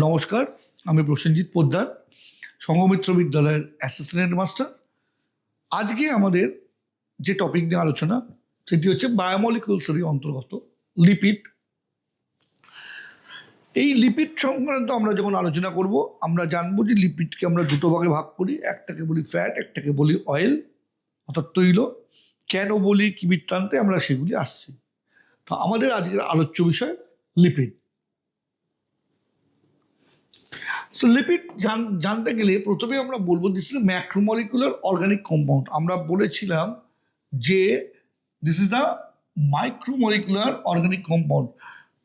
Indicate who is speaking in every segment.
Speaker 1: নমস্কার, আমি প্রসেনজিৎ পোদ্দার, সংঘমিত্র বিদ্যালয়ের অ্যাসিস্ট্যান্ট হেডমাস্টার। আজকে আমাদের যে টপিক নিয়ে আলোচনা সেটি হচ্ছে বায়োমলিকুলসেরই অন্তর্গত লিপিড। এই লিপিড সংক্রান্ত আমরা যখন আলোচনা করব আমরা জানবো যে লিপিডকে আমরা দুটো ভাগে ভাগ করি, একটাকে বলি ফ্যাট, একটাকে বলি অয়েল অর্থাৎ তৈল। কেন বলি কি বৃত্তান্তে আমরা সেগুলি আসছি। তো আমাদের আজকের আলোচ্য বিষয় লিপিড। সো লিপিড জানতে গেলে প্রথমে আমরা বলবো this is macromolecular organic compound. আমরা বলেছিলাম যে this is the micromolecular organic compound.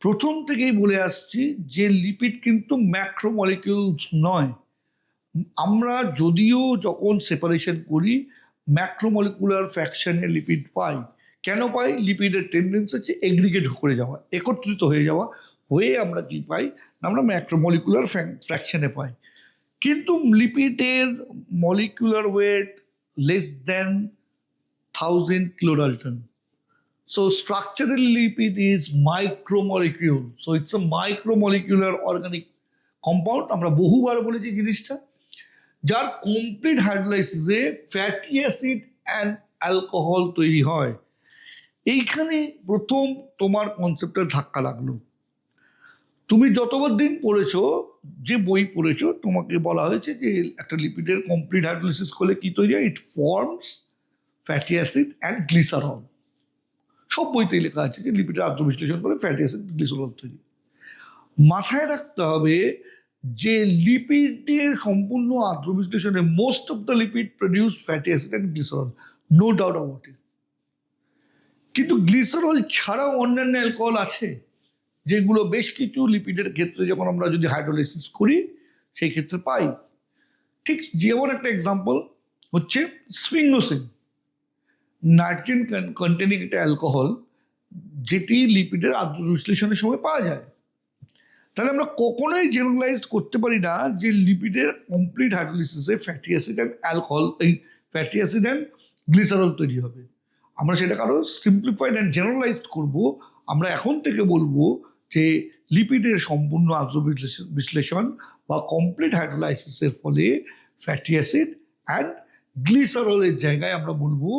Speaker 1: প্রথম থেকেই বলে আসছি যে লিপিড কিন্তু ম্যাক্রোমলিকুলস নয়। আমরা যদিও যখন সেপারেশন করি ম্যাক্রোমলিকুলার ফ্র্যাকশনে লিপিড পাই। কেন পাই? লিপিডের টেন্ডেন্সি হচ্ছে এগ্রিগেট করে যাওয়া, একত্রিত হয়ে যাওয়া, হয়ে আমরা কি পাই? আমরা ম্যাক্রোমলিকুলার ফ্র্যাকশনে পাই। কিন্তু লিপিডের molecular weight less than 1000 kilodalton. So structurally lipid is micromolecule. So it's a micromolecular organic compound. আমরা বহুবার বলেছি জিনিসটা, যার কমপ্লিট হাইড্রোলাইসিসে ফ্যাটি অ্যাসিড অ্যান্ড অ্যালকোহল তৈরি হয়। এইখানে প্রথম তোমার কনসেপ্টের ধাক্কা লাগলো। তুমি যতবার দিন পড়েছো, যে বই পড়েছো, তোমাকে বলা হয়েছে যে একটা লিপিডের কমপ্লিট হাইড্রোলাইসিস করলে কি তৈরি হয়? It forms fatty acid and glycerol. সব বইতেই লেখা আছে যে লিপিডের আদ্র বিশ্লেষণ করে ফ্যাটি অ্যাসিড গ্লিসারল তৈরি। মাথায় রাখতে হবে যে লিপিডের সম্পূর্ণ আদ্র বিশ্লেষণে most of the lipid produce fatty acid and glycerol, no doubt about it. কিন্তু গ্লিসারল ছাড়াও অন্যান্য অ্যালকোহল আছে যেগুলো বেশ কিছু লিপিডের ক্ষেত্রে যখন আমরা যদি হাইড্রোলাইসিস করি সেই ক্ষেত্রে পাই। ঠিক যেমন একটা এক্সাম্পল হচ্ছে স্ফিংনোসিন, নাইট্রোজেন কন্টেনিং একটা অ্যালকোহল, যেটি লিপিডের আদ্র বিশ্লেষণের সময় পাওয়া যায়। তাহলে আমরা কখনোই জেনারেলাইজড করতে পারি না যে লিপিডের কমপ্লিট হাইড্রোলাইসিসে ফ্যাটি অ্যাসিড অ্যান্ড অ্যালকোহল, এই ফ্যাটি অ্যাসিড অ্যান্ড গ্লিসারল তৈরি হবে। আমরা সেটাকে আরও সিম্পলিফাইড অ্যান্ড জেনারেলাইজড করবো। আমরা এখন থেকে বলবো যে লিপিডের সম্পূর্ণ আদ্র বিশ্লেষণ বা কমপ্লিট হাইড্রোলাইসিসের ফলে ফ্যাটি অ্যাসিড অ্যান্ড গ্লিসারলের জায়গায় আমরা বলবো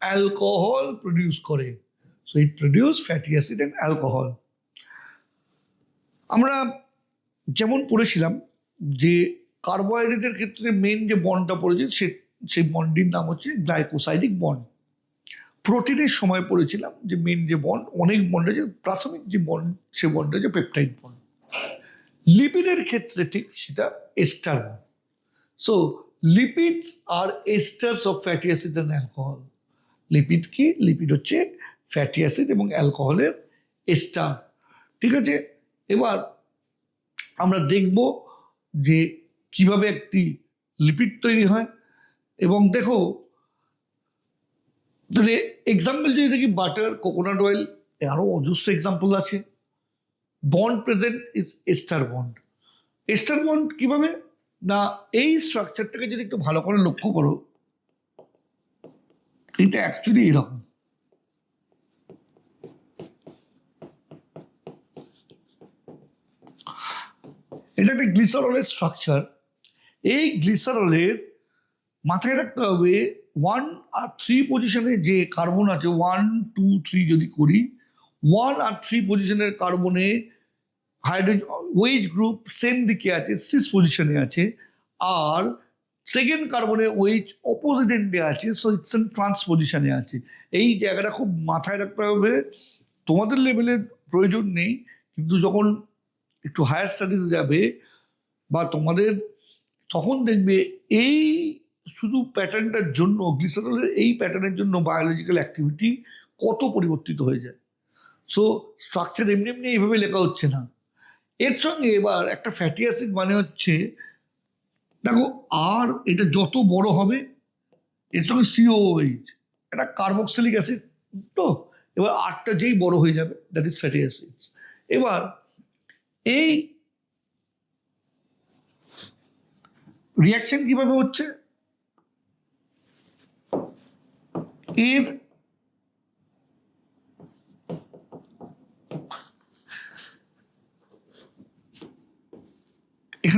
Speaker 1: অ্যালকোহল প্রডিউস করে। So it produce fatty acid and alcohol. আমরা যেমন পড়েছিলাম যে কার্বোহাইড্রেটের ক্ষেত্রে মেন যে বন্ডটা পড়েছে সেই বন্ডটির নাম হচ্ছে গ্লাইকোসাইডিক বন্ড। প্রোটিনের সময় পড়েছিলাম যে মেন যে বন্ড, অনেক বন্ড আছে, প্রাথমিক যে বন্ড সে বন্ড হচ্ছে পেপটাইড বন্ড। লিপিডের ক্ষেত্রে ঠিক সেটা ester bond. So lipid are esters of fatty acid and alcohol. Lipid কি? লিপিড হচ্ছে ফ্যাটি অ্যাসিড এবং অ্যালকোহলের এস্টার। ঠিক আছে, এবার আমরা দেখব যে কিভাবে একটি লিপিড তৈরি হয়। এবং দেখো, তাহলে এক্সাম্পল যদি দেখি বাটার, কোকোনাট অয়েল, আরও অজস্র এক্সাম্পল আছে। Bond present is ester bond. Ester bond কিভাবে না, এই স্ট্রাকচারটাকে যদি একটু ভালো করে লক্ষ্য করো, এটা অ্যাকচুয়ালি এরকম। এটা একটা গ্লিসারলের স্ট্রাকচার। এই গ্লিসারলের মাথায় রাখতে হবে 1 আর 3 পজিশনে যে কার্বন আছে, 1, 2, 3 যদি করি, 1 আর 3 পজিশনের কার্বনে হাইড্রোজেন ওয়েজ গ্রুপ সেম দিকে আছে, 6 পজিশনে আছে। আর সেকেন্ড কার্বনে ওয়েজ অপোজিট এন্ডে আছে, সো ইটস এন ট্রান্স পজিশনে আছে। এই জায়গাটা খুব মাথায় রাখতে হবে। তোমাদের লেভেলের প্রয়োজন নেই, কিন্তু যখন একটু হায়ার স্টাডিজ যাবে বা তোমাদের, তখন দেখবে এই শুধু প্যাটার্নটার জন্য, গ্লিসারলের এই প্যাটার্নের জন্য বায়োলজিক্যাল অ্যাক্টিভিটি কত পরিবর্তিত হয়ে যায়। সো স্ট্রাকচার এমনি এমনি এইভাবে লেখা হচ্ছে না। এর সঙ্গে এবার একটা ফ্যাটি অ্যাসিড মানে হচ্ছে, দেখো, আর এটা যত বড় হবে এর সঙ্গে সিওএইচ, একটা কার্বক্সিলিক অ্যাসিড। তো এবার আরটা যেই বড় হয়ে যাবে দ্যাট ইজ ফ্যাটি অ্যাসিডস। এবার এই রিয়াকশন কিভাবে হচ্ছে, এর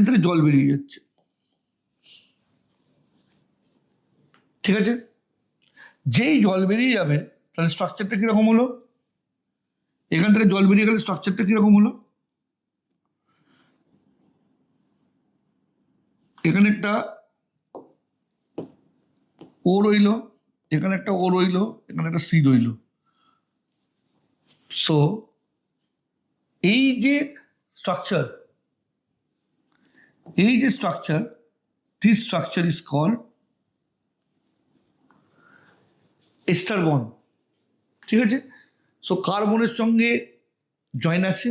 Speaker 1: এখান থেকে জল বেরিয়ে যাচ্ছে, ঠিক আছে? যেই জল বেরিয়ে যাবে তাহলে স্ট্রাকচারটা কিরকম হলো? এখান থেকে জল বেরিয়ে গেলে স্ট্রাকচারটা কিরকম হলো? এখানে একটা ও রইল, এখানে একটা ও রইল, এখানে একটা সি রইল। সো এই যে structure, this structure is called ester bond, ঠিক আছে? সো কার্বনের সঙ্গে জয়েন আছে।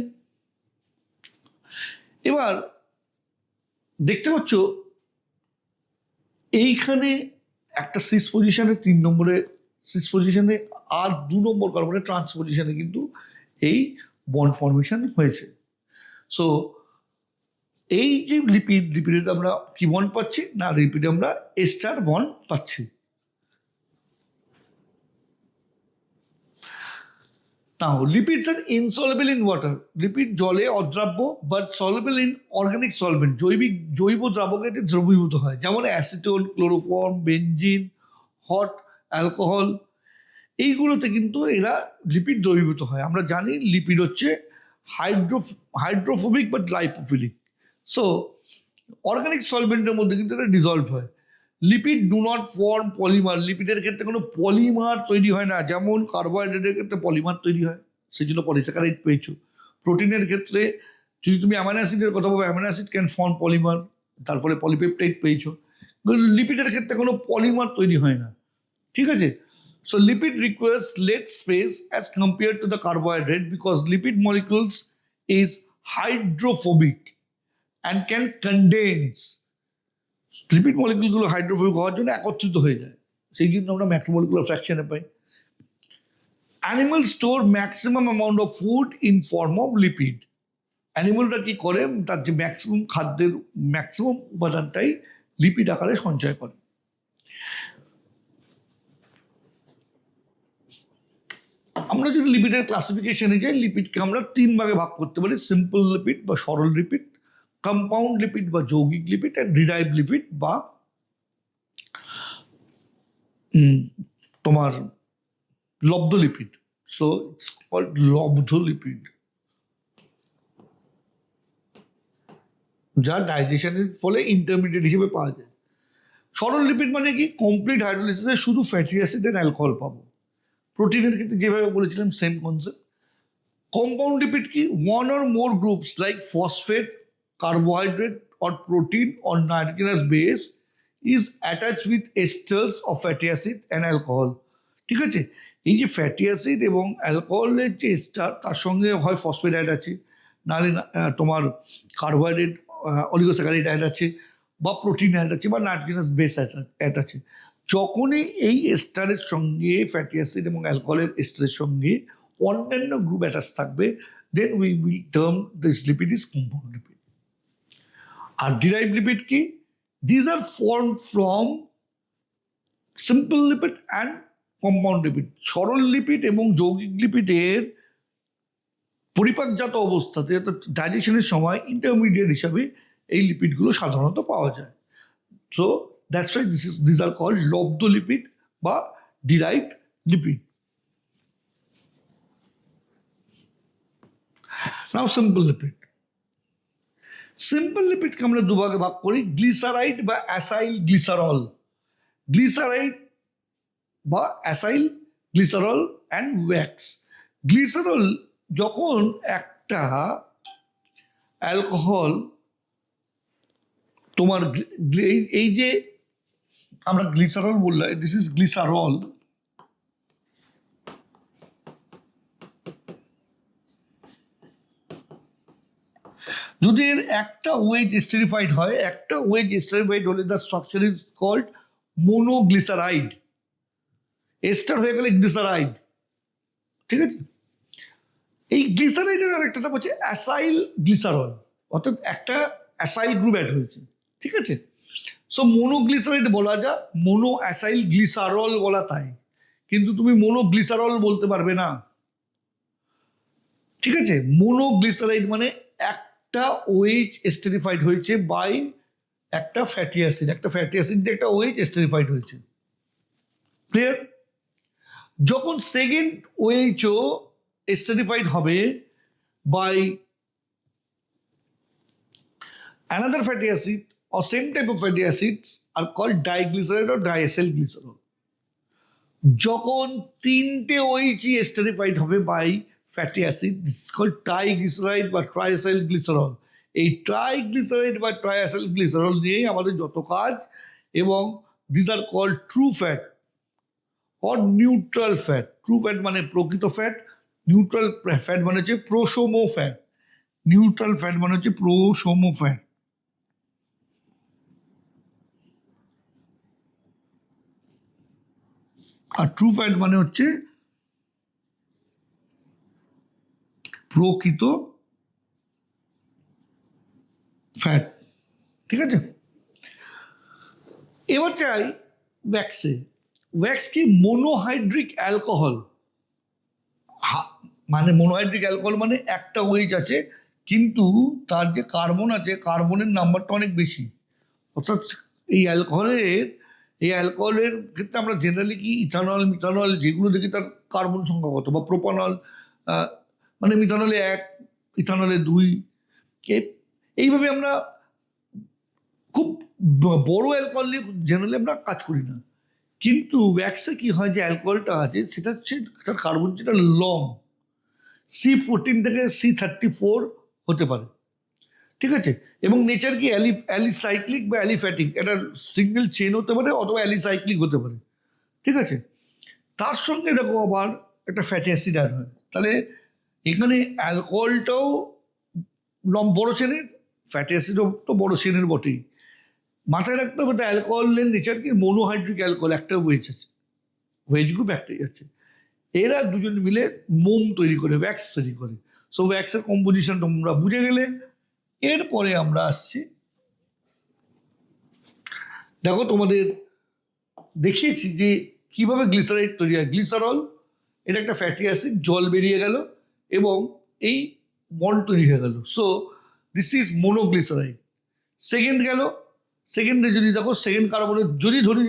Speaker 1: এবার দেখতে পাচ্ছ এইখানে একটা সিক্স পজিশনে, 3 নম্বরে সিক্স পজিশনে, আর 2 নম্বর কার্বনের ট্রান্স পজিশনে কিন্তু এই বন্ড ফর্মেশন হয়েছে। সো এই যে লিপিডে আমরা কি বন্ড পাচ্ছি না, লিপিডে আমরা এস্টার বন্ড পাচ্ছি। Now, lipids are insoluble in water. Lipid জলে অদ্রাব্য, but soluble in organic solvent, জৈব দ্রাবকে দ্রবীভূত হয়, যেমন acetone, chloroform, benzene, hot alcohol, এইগুলোতে কিন্তু এরা লিপিড দ্রবীভূত হয়। আমরা জানি লিপিড হচ্ছে hydrophobic but lipophilic. So organic সলভেন্টের মধ্যে কিন্তু এটা ডিজলভ হয়। Lipid do not form polymer, লিপিডের ক্ষেত্রে কোনো পলিমার তৈরি হয় না, যেমন কার্বোহাইড্রেটের ক্ষেত্রে পলিমার তৈরি হয়, সেই জন্য পলিস্যাকারাইড পেয়েছো। প্রোটিনের ক্ষেত্রে যদি তুমি অ্যামাইনো অ্যাসিডের কথা বলো, amino acid can form polymer, তারপরে পলিপেপটাইড পেয়েছো। লিপিডের ক্ষেত্রে কোনো পলিমার তৈরি হয় না, ঠিক আছে? So lipid requires late space as compare to the carbohydrate because lipid molecules is hydrophobic and can condense. Lipid মলিকুলগুলো হাইড্রোফোবিক হওয়ার জন্য একত্রিত হয়ে যায়, সেই জন্য আমরা ম্যাক্রোমলিকুলার ফ্র্যাকশনে পাই। Animal store maximum amount of food in form of lipid. অ্যানিমালটা কি করে, তার যে ম্যাক্সিমাম খাদ্যের ম্যাক্সিমাম উপাদানটাই লিপিড আকারে সঞ্চয় করে। আমরা যদি লিপিডের ক্লাসিফিকেশনে যাই, লিপিডকে আমরা 3 ভাগে ভাগ করতে পারি: সিম্পল লিপিড বা সরল লিপিড, কম্পাউন্ড লিপিড বা যৌগিক লিপিড, আর ডিরাইভ লিপিড বা তোমার লব্ধ লিপিড। সো ইটস কল্ড লব্ধ লিপিড, যা ডাইজেশনের ফলে ইন্টারমিডিয়েট হিসেবে পাওয়া যায়। সরল লিপিড মানে কি, কমপ্লিট হাইড্রোলিসিসে শুধু ফ্যাটি অ্যাসিড এন্ড অ্যালকোহল পাবো। প্রোটিনের ক্ষেত্রে যেভাবে বলেছিলাম সেম কনসেপ্ট। কম্পাউন্ড লিপিড কি, one or more groups like phosphate, carbohydrate or protein or nitrogenous base is attached with esters of fatty acid and alcohol, ঠিক আছে? এই যে ফ্যাটি অ্যাসিড এবং অ্যালকোহলের যে এস্টার, তার সঙ্গে হয় ফসফেট অ্যাড আছে, নাহলে তোমার কার্বোহাইড্রেট অলিগোস্যাকারাইড অ্যাড আছে, বা প্রোটিন অ্যাড আছে, বা নাইট্রোজেনাস বেস অ্যাড আছে। যখনই এই এস্টারের সঙ্গে ফ্যাটি অ্যাসিড এবং অ্যালকোহলের এস্টারের সঙ্গে অন্যান্য গ্রুপ অ্যাটাচ থাকবে, then we will term this lipid is compound lipid. আর ডিরাইভ লিপিড কি, these are form from simple lipid and compound lipid. সরল লিপিড এবং যৌগিক লিপিডের পরিপাকজাত অবস্থাতে, অর্থাৎ ডাইজেশনের সময় ইন্টারমিডিয়েট হিসাবে এই লিপিডগুলো সাধারণত পাওয়া যায়। So that's why this are called লব্ধ লিপিড বা derived lipid. Now simple lipid. Simple লিপিডকে আমরা দুভাগে ভাগ করি, গ্লিসারাইড বা অ্যাসাইল গ্লিসারল। গ্লিসারাইড বা acyl glycerol and wax. Glycerol যখন একটা অ্যালকোহল তোমার এই যে আমরা গ্লিসারল বললাম, দিস ইজ গ্লিসারল। যদি এর একটা ওয়েজ এস্টেরিফাইড হয়, একটা ওয়েজ এস্টেরিফাইড হলে the structure is called monoglyceride. Ester হয়ে গেলে গ্লিসারাইড, ঠিক আছে? এই গ্লিসারাইডের আর একটা নাম হচ্ছে অ্যাসাইল গ্লিসারল, অর্থাৎ একটা অ্যাসাইল গ্রুপ অ্যাড হয়েছে, ঠিক আছে? সো মোনোগ্লিসারাইড বলা যা, মোনো অ্যাসাইল গ্লিসারল বলা তাই, কিন্তু তুমি মোনোগ্লিসারল বলতে পারবে না, ঠিক আছে? মোনোগ্লিসারাইড মানে একটা OH এস্টেরিফাইড হয়েছে বাই একটা ফ্যাটি অ্যাসিড, একটা ফ্যাটি অ্যাসিড দিয়ে একটা OH এস্টেরিফাইড হয়েছে। ক্লিয়ার? যখন সেকেন্ড OHও এস্টেরিফাইড হবে by another fatty acid or same type of fatty acids are called diglyceride or diacyl glycerol. যখন তিনটে OH এস্টেরিফাইড হবে by fatty acid, this is called triglyceride বা ট্রাইসাইল গ্লিসারল। এই ট্রাইগ্লিসারাইড বা triacyl glycerol নিয়েই আমাদের যত কাজ, এবং this are called true fat or neutral fat. True fat মানে প্রকৃত ফ্যাট, নিউট্রাল ফ্যাট মানে হচ্ছে প্রোসোমো ফ্যাট, নিউট্রাল ফ্যাট মানে হচ্ছে প্রোসোমো ফ্যাট। আর ট্রু ফ্যাট মানে হচ্ছে প্রকৃত ফ্যাট। ঠিক আছে, এবার চাই ওয়্যাক্সে। ওয়্যাক্স কি মোনোহাইড্রিক অ্যালকোহল, মানে মোনোহাইড্রিক অ্যালকোহল মানে একটা OH আছে কিন্তু তার যে কার্বন আছে কার্বনের নাম্বারটা অনেক বেশি। অর্থাৎ এই অ্যালকোহলের ক্ষেত্রে আমরা জেনারেলি কি ইথানল মিথানল যেগুলো দেখি তার কার্বন সংখ্যা কত, বা প্রোপানল মানে মিথানলে 1 ইথানলে 2, এইভাবে আমরা খুব বড় অ্যালকোহল নিয়ে জেনারেলি আমরা কাজ করি না। কিন্তু ওয়্যাক্সে কি হয়, যে অ্যালকোহলটা আছে সেটা হচ্ছে তার কার্বন যেটা লং, C14 থেকে C34 হতে পারে। ঠিক আছে, এবং নেচার কি অ্যালিসাইক্লিক বা অ্যালিফ্যাটিক, এটা সিঙ্গেল চেন হতে পারে অথবা অ্যালিসাইক্লিক হতে পারে। ঠিক আছে, তার সঙ্গে দেখো আবার একটা ফ্যাটি অ্যাসিড অ্যাড হয়, তাহলে এখানে অ্যালকোহলটাও বড় চেনের, ফ্যাটি অ্যাসিডও তো বড় চেনের বটেই। মাথায় রাখতে হবে তো অ্যালকোহলের নেচার কি মোনোহাইড্রিক অ্যালকোহল, একটা ওয়েজ আছে, ওয়েজ গ্রুপ একটাই আছে, এরা দুজন মিলে মোম তৈরি করে, ওয়্যাক্স তৈরি করে। সো ওয়্যাক্সের কম্পোজিশন তোমরা বুঝে গেলে। এরপরে আমরা আসছি, দেখো তোমাদের দেখিয়েছি যে কিভাবে গ্লিসারাইড তৈরি হয়। গ্লিসারল এটা একটা ফ্যাটি অ্যাসিড, জল বেরিয়ে গেল এবং এই বন্ড তৈরি হয়ে গেল। So this is monoglyceride. Second গেল, সেকেন্ডে যদি দেখো সেকেন্ড কার্বনে, যদি ধরি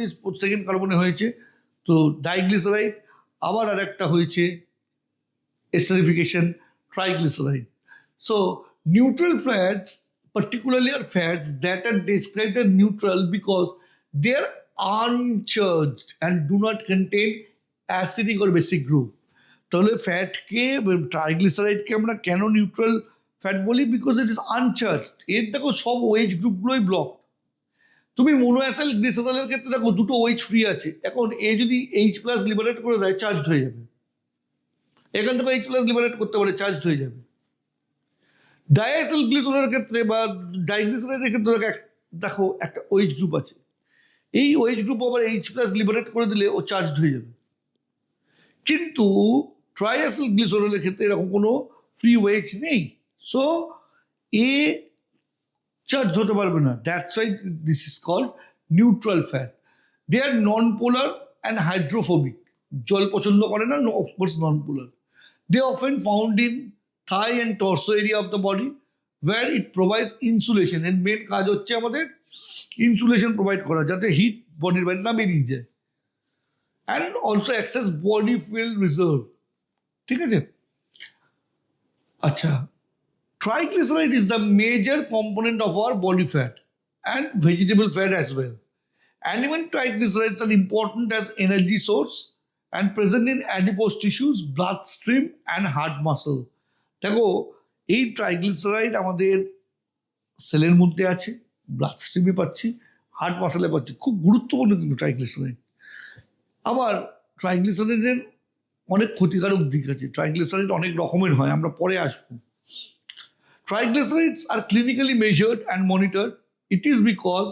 Speaker 1: সেকেন্ড কার্বনে হয়েছে তো ডাইগ্লিসারাইড, আবার আর একটা হয়েছে esterification, triglyceride. So neutral fats particularly are fats that are described as neutral because they are uncharged and do not contain acidic or basic group. তাহলে ফ্যাটকে, ট্রাইগ্লিসারাইডকে আমরা কেন নিউট্রাল ফ্যাট বলি? Because it is uncharged. এর দেখো সব OH গ্রুপগুলোই block. তুমি মোনোঅ্যাসাইল গ্লিসারলের ক্ষেত্রে দেখো দুটো OH ফ্রি আছে, এখন এ যদি H+ লিবারেট করে দেয় চার্জ হয়ে যাবে, এখান থেকে H+ লিবারেট করতে পারে, চার্জ হয়ে যাবে। ডাইঅ্যাসাইল গ্লিসারলের ক্ষেত্রে বা ডাইগ্লিসারাইডের ক্ষেত্রে দেখো একটা OH গ্রুপ আছে, এই OH গ্রুপ আবার H+ লিবারেট করে দিলে ও চার্জ হয়ে যাবে। কিন্তু ট্রাইঅ্যাসাইল গ্লিসারলের ক্ষেত্রে এরকম কোনো ফ্রি OH নেই, সো এ চার্জ হতে পারবে না। That's why this is called neutral fat. They are non polar and hydrophobic, জল পছন্দ করে না, of course non polar. They often found in thigh and torso area of the body where it provides insulation. এর main কাজ হচ্ছে আমাদের insulation provide করা, যাতে হিট বডির বাইরে না বেরিয়ে যায়, and also access body fuel reserve. ঠিক আছে, আচ্ছা, triglyceride is the major component of our body fat and vegetable fat as well. Animal triglycerides are important as energy source and present in adipose tissues, bloodstream and heart muscle. দেখো এই triglyceride আমাদের সেলের মধ্যে আছে, blood স্ট্রিমে পাচ্ছি, heart মাসেলে পাচ্ছি, খুব গুরুত্বপূর্ণ কিন্তু ট্রাইগ্লিসারাইড। আবার ট্রাইগ্লিসারাইডের অনেক ক্ষতিকারক দিক আছে, ট্রাইগ্লিসারাইড অনেক রকমের হয়, আমরা পরে আসবো। Triglycerides are clinically measured and monitored. It is because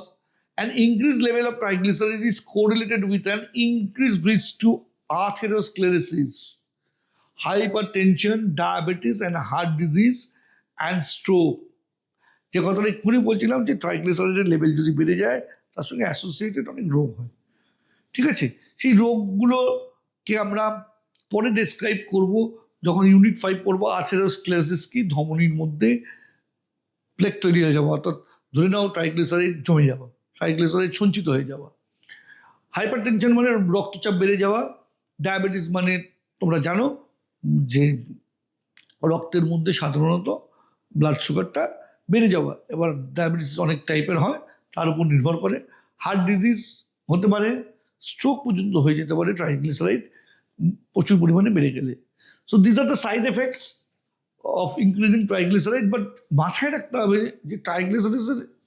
Speaker 1: an increased level of triglycerides is correlated with an increased risk to atherosclerosis, hypertension, diabetes, and heart disease and stroke. যে কথাটা এক্ষুনি বলছিলাম যে ট্রাইগ্লিসারাইডের লেভেল যদি বেড়ে যায় তার সঙ্গে অ্যাসোসিয়েটেড অনেক রোগ হয়। ঠিক আছে, সেই রোগগুলোকে আমরা পরে ডেসক্রাইব করব যখন ইউনিট 5 পড়বো। আথেরোস্ক্লেরোসিস কি, ধমনির মধ্যে প্লেক তৈরি হয়ে যাওয়া, অর্থাৎ ধরে নাও ট্রাইগ্লিসারাইড জমে যাওয়া, ট্রাইগ্লিসারাইড সঞ্চিত হয়ে যাওয়া। হাইপার টেনশন মানে রক্তচাপ বেড়ে যাওয়া। ডায়াবেটিস মানে তোমরা জানো যে রক্তের মধ্যে সাধারণত ব্লাড সুগারটা বেড়ে যাওয়া। এবার ডায়াবেটিস অনেক টাইপের হয়, তার উপর নির্ভর করে। হার্ট ডিজিজ হতে পারে, স্ট্রোক পর্যন্ত হয়ে যেতে পারে ট্রাইগ্লিসারাইড প্রচুর পরিমাণে বেড়ে গেলে। So this are the side effects of increasing triglyceride. But মাথায় রাখতে হবে যে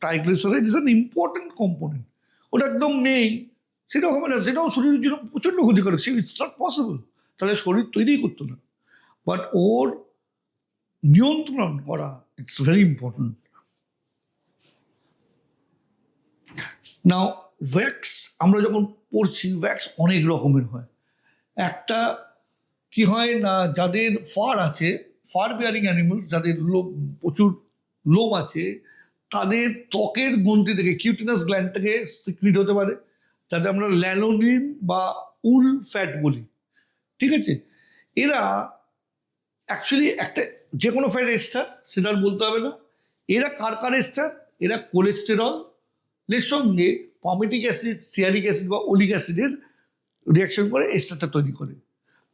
Speaker 1: triglyceride is an important component. ওটা একদম নেই সেটাও হবে না, সেটাও শরীরের জন্য প্রচণ্ড ক্ষতিকারক, সে ইটস নট পসিবল, তাহলে শরীর তৈরিই করতো না। বাট ওর নিয়ন্ত্রণ করা it's very important. Now Vax আমরা যখন পড়ছি, ভ্যাক্স অনেক রকমের হয়। একটা কি হয় না, যাদের ফার আছে, ফার বিয়ারিং অ্যানিমালস, যাদের প্রচুর লোম আছে, তাদের ত্বকের গ্রন্থি থেকে কিউটিনাস গ্ল্যান্ড থেকে সিক্রিট হতে পারে, যাতে আমরা ল্যানোনিন বা উল ফ্যাট বলি। ঠিক আছে, এরা অ্যাকচুয়ালি একটা যে কোনো ফ্যাট এস্টার, সেটা আর বলতে হবে না। এরা কার এস্টার? এরা কোলেস্টেরল এর সঙ্গে পামিটিক অ্যাসিড, সিয়ারিক অ্যাসিড বা ওলিক অ্যাসিডের রিয়াকশন করে এস্টারটা তৈরি করে।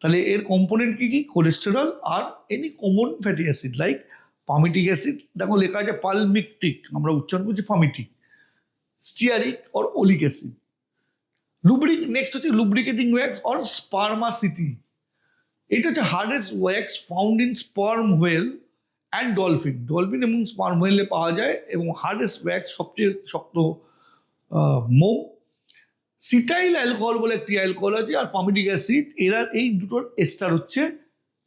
Speaker 1: তাহলে এর কম্পোনেন্ট কি কি? কোলেস্টেরল আর any common fatty acid like palmitic acid, দেখো লেখা আছে পালমিকটিক, আমরা উচ্চারণ করছি palmitic, stearic or oleic acid. Next হচ্ছে লুব্রিকেটিং ওয়্যাক্স অর স্পার্মাসিটি। এটা হচ্ছে hardest wax found in sperm whale and dolphin. Dolphin এবং স্পার্ম হোয়েলে পাওয়া যায়, এবং হার্ডেস্ট ওয়্যাক্স সবচেয়ে শক্ত মোম। সিটাইল অ্যালকোহল বলে একটি অ্যালকোহল আছে, আর পামিটিক অ্যাসিড, এরা এই দুটোর এস্টার হচ্ছে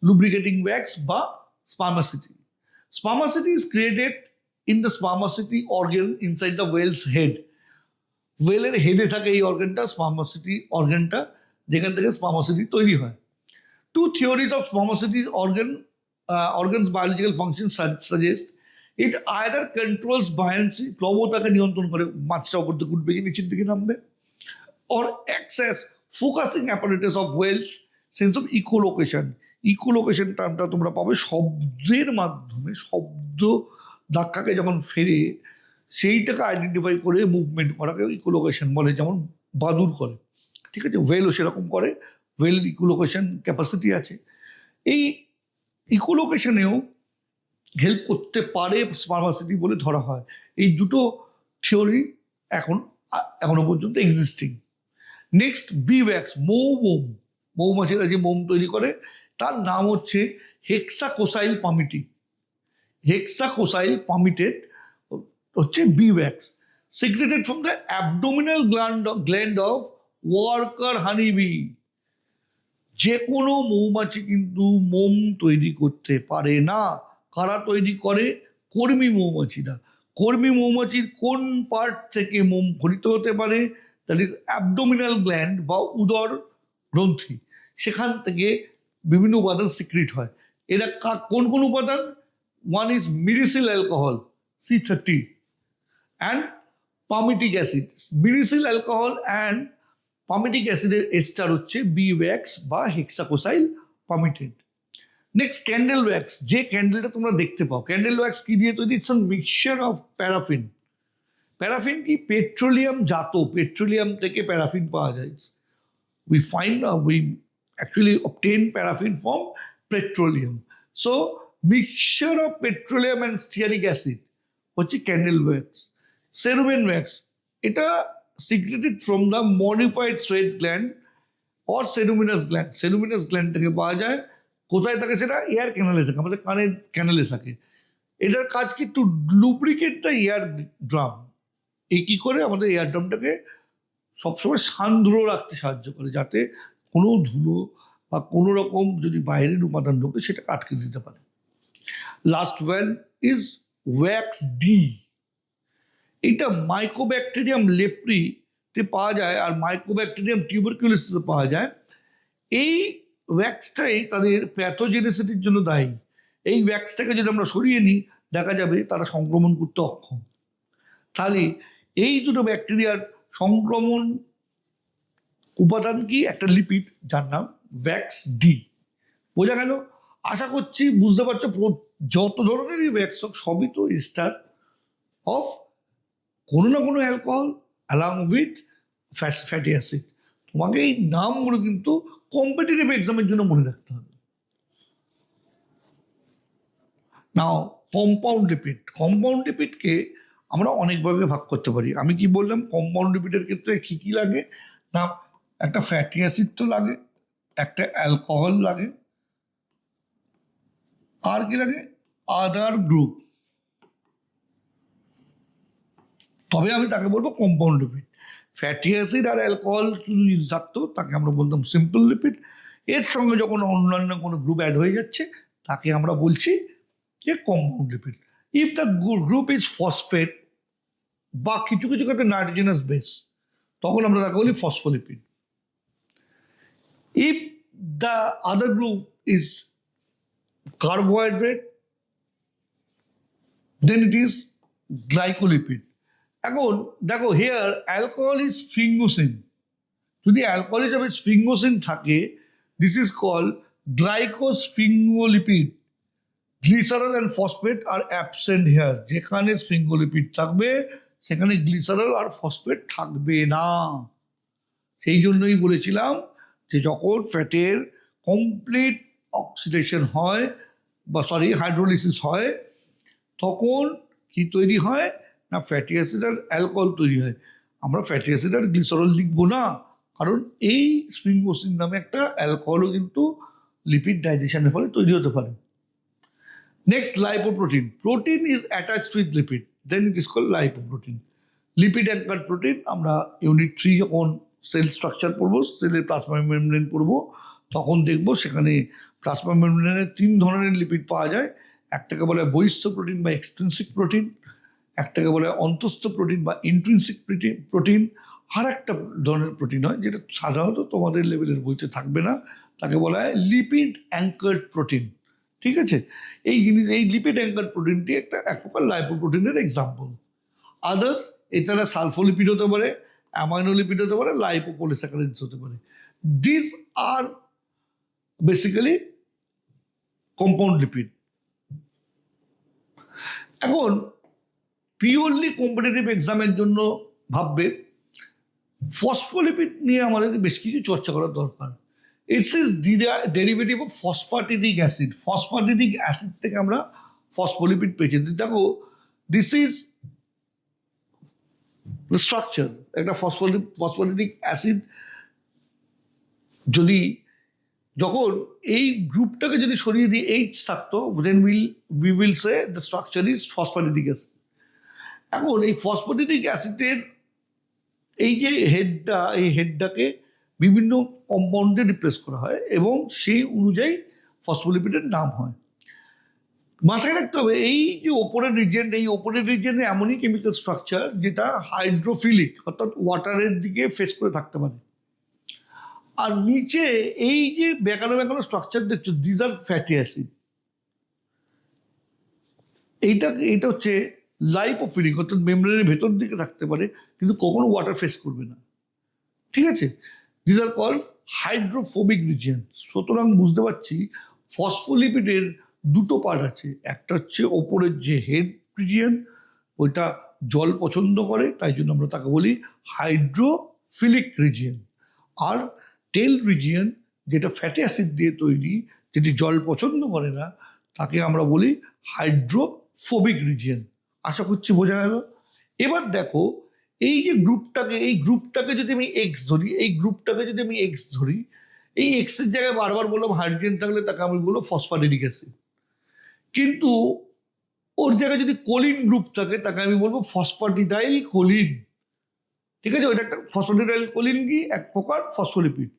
Speaker 1: লুব্রিকেটিং ওয়্যাক্স বা spermaceti. Spermaceti is created in the spermaceti organ inside the whale's head. ওয়েলের হেডে থাকে এই অর্গানটা, স্পার্মাসিটি অর্গানটা, যেখান থেকে স্পার্মাসিটি তৈরি হয়। Two theories of spermaceti organs biological functions suggest it either controls buoyancy, প্রবণতাকে নিয়ন্ত্রণ করে, মাছটা ওপর দিকে উঠবে কি নিচের দিকে নামবে, or acts as focusing apparatus of whale's sense of echolocation. Echolocation টার্মটা তোমরা পাবে শব্দের মাধ্যমে, শব্দ ধাক্কাকে যখন ফেরে সেইটাকে আইডেন্টিফাই করে মুভমেন্ট করাকে ইকোলোকেশন বলে, যেমন বাদুর করে। ঠিক আছে, ওয়েলও সেরকম করে, ওয়েল ইকোলোকেশন ক্যাপাসিটি আছে। এই ইকোলোকেশনেও হেল্প করতে পারে স্পার্মাসিটি বলে ধরা হয়। এই দুটো থিওরি এখনো পর্যন্ত এক্সিস্টিং। নেক্সট বি ওয়্যাক্স, মৌমাছিরা যে মোম তৈরি করে, তার নাম হচ্ছে হেক্সাকোসাইল পামিটিক। হেক্সাকোসাইল পামিটেড হচ্ছে bee wax, secreted from the abdominal gland of worker honeybee. যে কোনো মৌমাছি কিন্তু মোম তৈরি করতে পারে না। কারা তৈরি করে? কর্মী মৌমাছিরা। কর্মী মৌমাছির কোন পার্ট থেকে মোম খরিত হতে পারে? দ্যাট ইজ অ্যাবডোমিনাল গ্ল্যান্ড বা উদর গ্রন্থি, সেখান থেকে বিভিন্ন উপাদান সিক্রিট হয়। এরা কোন কোন উপাদান? One is myricyl alcohol C30 and palmitic acid. Myricyl alcohol and palmitic অ্যাসিডের এস্টার হচ্ছে বি ওয়্যাক্স বা hexacosyl palmitate. Next candle wax, যে ক্যান্ডেলটা তোমরা দেখতে পাও, ক্যান্ডেল ওয়্যাক্স কি দিয়ে তৈরি? It's mixture of paraffin. Paraffin কি? পেট্রোলিয়াম জাত, পেট্রোলিয়াম থেকে প্যারাফিন পাওয়া যায়। we actually obtain paraffin from petroleum. So mixture of petroleum and stearic acid হচ্ছে ক্যান্ডেল ওয়্যাক্স। সেরুমেন ওয়্যাক্স, এটা secreted from the modified sweat gland or ceruminous gland. ceruminous gland থেকে পাওয়া যায়। কোথায় থাকে সেটা? এয়ার ক্যানেলে থাকে, আমাদের কানের ক্যানেলে থাকে। এটার কাজ কি? To lubricate the eardrum. এই কী করে? আমাদের এয়ার ড্রামটাকে সবসময় সান্দ্র রাখতে সাহায্য করে, যাতে কোনো ধুলো বা কোনো রকম যদি বাইরের উপাদান ঢোকে সেটা আটকে দিতে পারে। Last one is wax D. এইটা মাইকোব্যাকটেরিয়াম লেপ্রিতে পাওয়া যায়, আর মাইকোব্যাকটেরিয়াম টিউবারকিউলোসিসে পাওয়া যায়। এই ওয়্যাক্সটাই তাদের প্যাথোজেনিসিটির জন্য দায়ী। এই ওয়্যাক্সটাকে যদি আমরা সরিয়ে নিই, দেখা যাবে তারা সংক্রমণ করতে অক্ষম। তাহলে এই দুটো ব্যাকটেরিয়ার সংক্রমণ উপাদান কি? একটা লিপিড যার নাম ওয়্যাক্স ডি। বোঝা গেল? আশা করছি বুঝতে পারছো। যত ধরনেরই ওয়্যাক্স হোক সবই তো এস্টার অফ কোনো না কোনো alcohol along with fatty acid. তোমাকে এই নামগুলো কিন্তু কম্পিটিটিভ এক্সামের জন্য মনে রাখতে হবে। নাও কম্পাউন্ড লিপিড, কম্পাউন্ড লিপিডকে আমরা অনেকভাবে ভাগ করতে পারি। আমি কি বললাম, কম্পাউন্ড লিপিডের ক্ষেত্রে কি কি লাগে না, একটা ফ্যাটি অ্যাসিড তো লাগে, একটা অ্যালকোহল লাগে, আর কি লাগে, আদার গ্রুপ, তবে আমি তাকে বলবো কম্পাউন্ড লিপিড। ফ্যাটি অ্যাসিড আর অ্যালকোহল যদি থাকতো তাকে আমরা বলতাম সিম্পল লিপিড। এর সঙ্গে যখন অন্যান্য কোনো গ্রুপ অ্যাড হয়ে যাচ্ছে তাকে আমরা বলছি যে compound lipid. If the group is phosphate বা কিছু কিছু ক্ষেত্রে নাইট্রোজেনাস বেস, তখন আমরা তাকে বলি phospholipid. If the other group is carbohydrate then it is glycolipid. এখন দেখো, হেয়ার অ্যালকোহল ইজ স্ফিঙ্গোসিন, যদি অ্যালকোহল হিসাবে স্ফিঙ্গোসিন থাকে, this is call glycosphingolipid. Glycerol and phosphate are absent here, যেখানে স্ফিঙ্গোলিপিড থাকবে সেখানে গ্লিসারল আর ফসফেট থাকবে না। সেই জন্যই বলেছিলাম যে যখন ফ্যাটের কমপ্লিট অক্সিডেশন হয় বা হাইড্রোলিসিস হয়, তখন কি তৈরি হয় না, ফ্যাটি অ্যাসিড আর অ্যালকোহল তৈরি হয়। আমরা ফ্যাটি অ্যাসিড আর গ্লিসারল লিখবো না, কারণ এই স্ফিঙ্গোসিন নামে একটা অ্যালকোহলও কিন্তু লিপিড ডাইজেশনের ফলে তৈরি হতে পারে। Next, lipoprotein. Protein is attached with lipid, then it is called lipoprotein. Lipid anchor protein আমরা ইউনিট 3 যখন সেল স্ট্রাকচার পড়বো, সেলের প্লাজমা মেমব্রেন পড়বো, তখন দেখবো সেখানে প্লাজমা মেমব্রেনের 3 ধরনের লিপিড পাওয়া যায়। একটাকে বলে বহিস্থ প্রোটিন বা এক্সট্রিনসিক প্রোটিন, একটাকে বলে অন্তস্থ প্রোটিন বা ইন্ট্রিনসিক প্রোটিন, আর একটা ধরনের প্রোটিন হয় যেটা সাধারণত তোমাদের লেভেলের বইতে থাকবে না, তাকে বলা হয় লিপিড অ্যাঙ্কার্ড প্রোটিন। ঠিক আছে, এই লিপিড অ্যাঙ্কার্ড প্রোটিনটি এক প্রকার লাইপোপ্রোটিনের এক্সাম্পল। আদার্স, এছাড়া সালফোলিপিড হতে পারে, অ্যামাইনোলিপিড হতে পারে, লাইপোপলিস্যাকারাইডস হতে পারে। This are basically compound lipid. এখন পিওরলি কম্পিটিটিভ এক্সামের জন্য ভাববে ফসফোলিপিড নিয়ে আমাদের বেশ কিছু চর্চা করার দরকার। It's is derivative of phosphatidic acid. Phosphatidic acid থেকে আমরা ফসফোলিপিড পেয়েছি। দেখো, দিস ইজ স্ট্রাকচার। একটা ফসফোলিপিক অ্যাসিড যদি যখন এই গ্রুপটাকে যদি সরিয়ে দিয়ে এইচ থাকতো, then we will say the structure is phospholipic acid. এখন এই ফসফোলিপিক অ্যাসিডের এই যে হেডটা, এই হেডটাকে বিভিন্ন কম্পাউন্ডে রিপ্লেস করা হয় এবং সেই অনুযায়ী ফসফোলিপিডের নাম হয়। মাথায় রাখতে হবে এই যে ওপরের রিজিয়ন, এই ওপরের রিজিয়নে এমনই কেমিক্যাল স্ট্রাকচার যেটা হাইড্রোফিলিক, অর্থাৎ ওয়াটারের দিকে ফেস করে থাকতে পারে। আর নিচে এই যে বেকানো বেকানো স্ট্রাকচার দেখছো, দিজ আর ফ্যাটি অ্যাসিড। এইটা হচ্ছে লাইপোফিলিক, অর্থাৎ মেমব্রেনের ভেতর দিকে থাকতে পারে কিন্তু কখনো ওয়াটার ফেস করবে না। ঠিক আছে, these are call hydrophobic region. সুতরাং বুঝতে পারছি ফসফোলিপিডের দুটো পার্ট আছে। একটা হচ্ছে ওপরের যে হেড রিজিয়ন, ওইটা জল পছন্দ করে, তাই জন্য আমরা তাকে বলি হাইড্রোফিলিক রিজিয়ন। আর টেল রিজিয়ন, যেটা ফ্যাটি অ্যাসিড দিয়ে তৈরি, যেটি জল পছন্দ করে না, তাকে আমরা বলি হাইড্রোফোবিক রিজিয়ন। আশা করছি বোঝা গেল। এবার দেখো, এই যে গ্রুপটাকে যদি আমি এক্স ধরি, এই এক্সের জায়গায় বারবার বললাম হাইড্রোজেন থাকলে তাকে আমি বলবো ফসফাটিডিক অ্যাসিড। কিন্তু ওর জায়গায় যদি কোলিন গ্রুপ থাকে তাকে আমি বলবো ফসফাটিডাইল কোলিন। ঠিক আছে, ওইটা একটা ফসফাটিডাইল কোলিন কি এক প্রকার ফসফোলিপিড।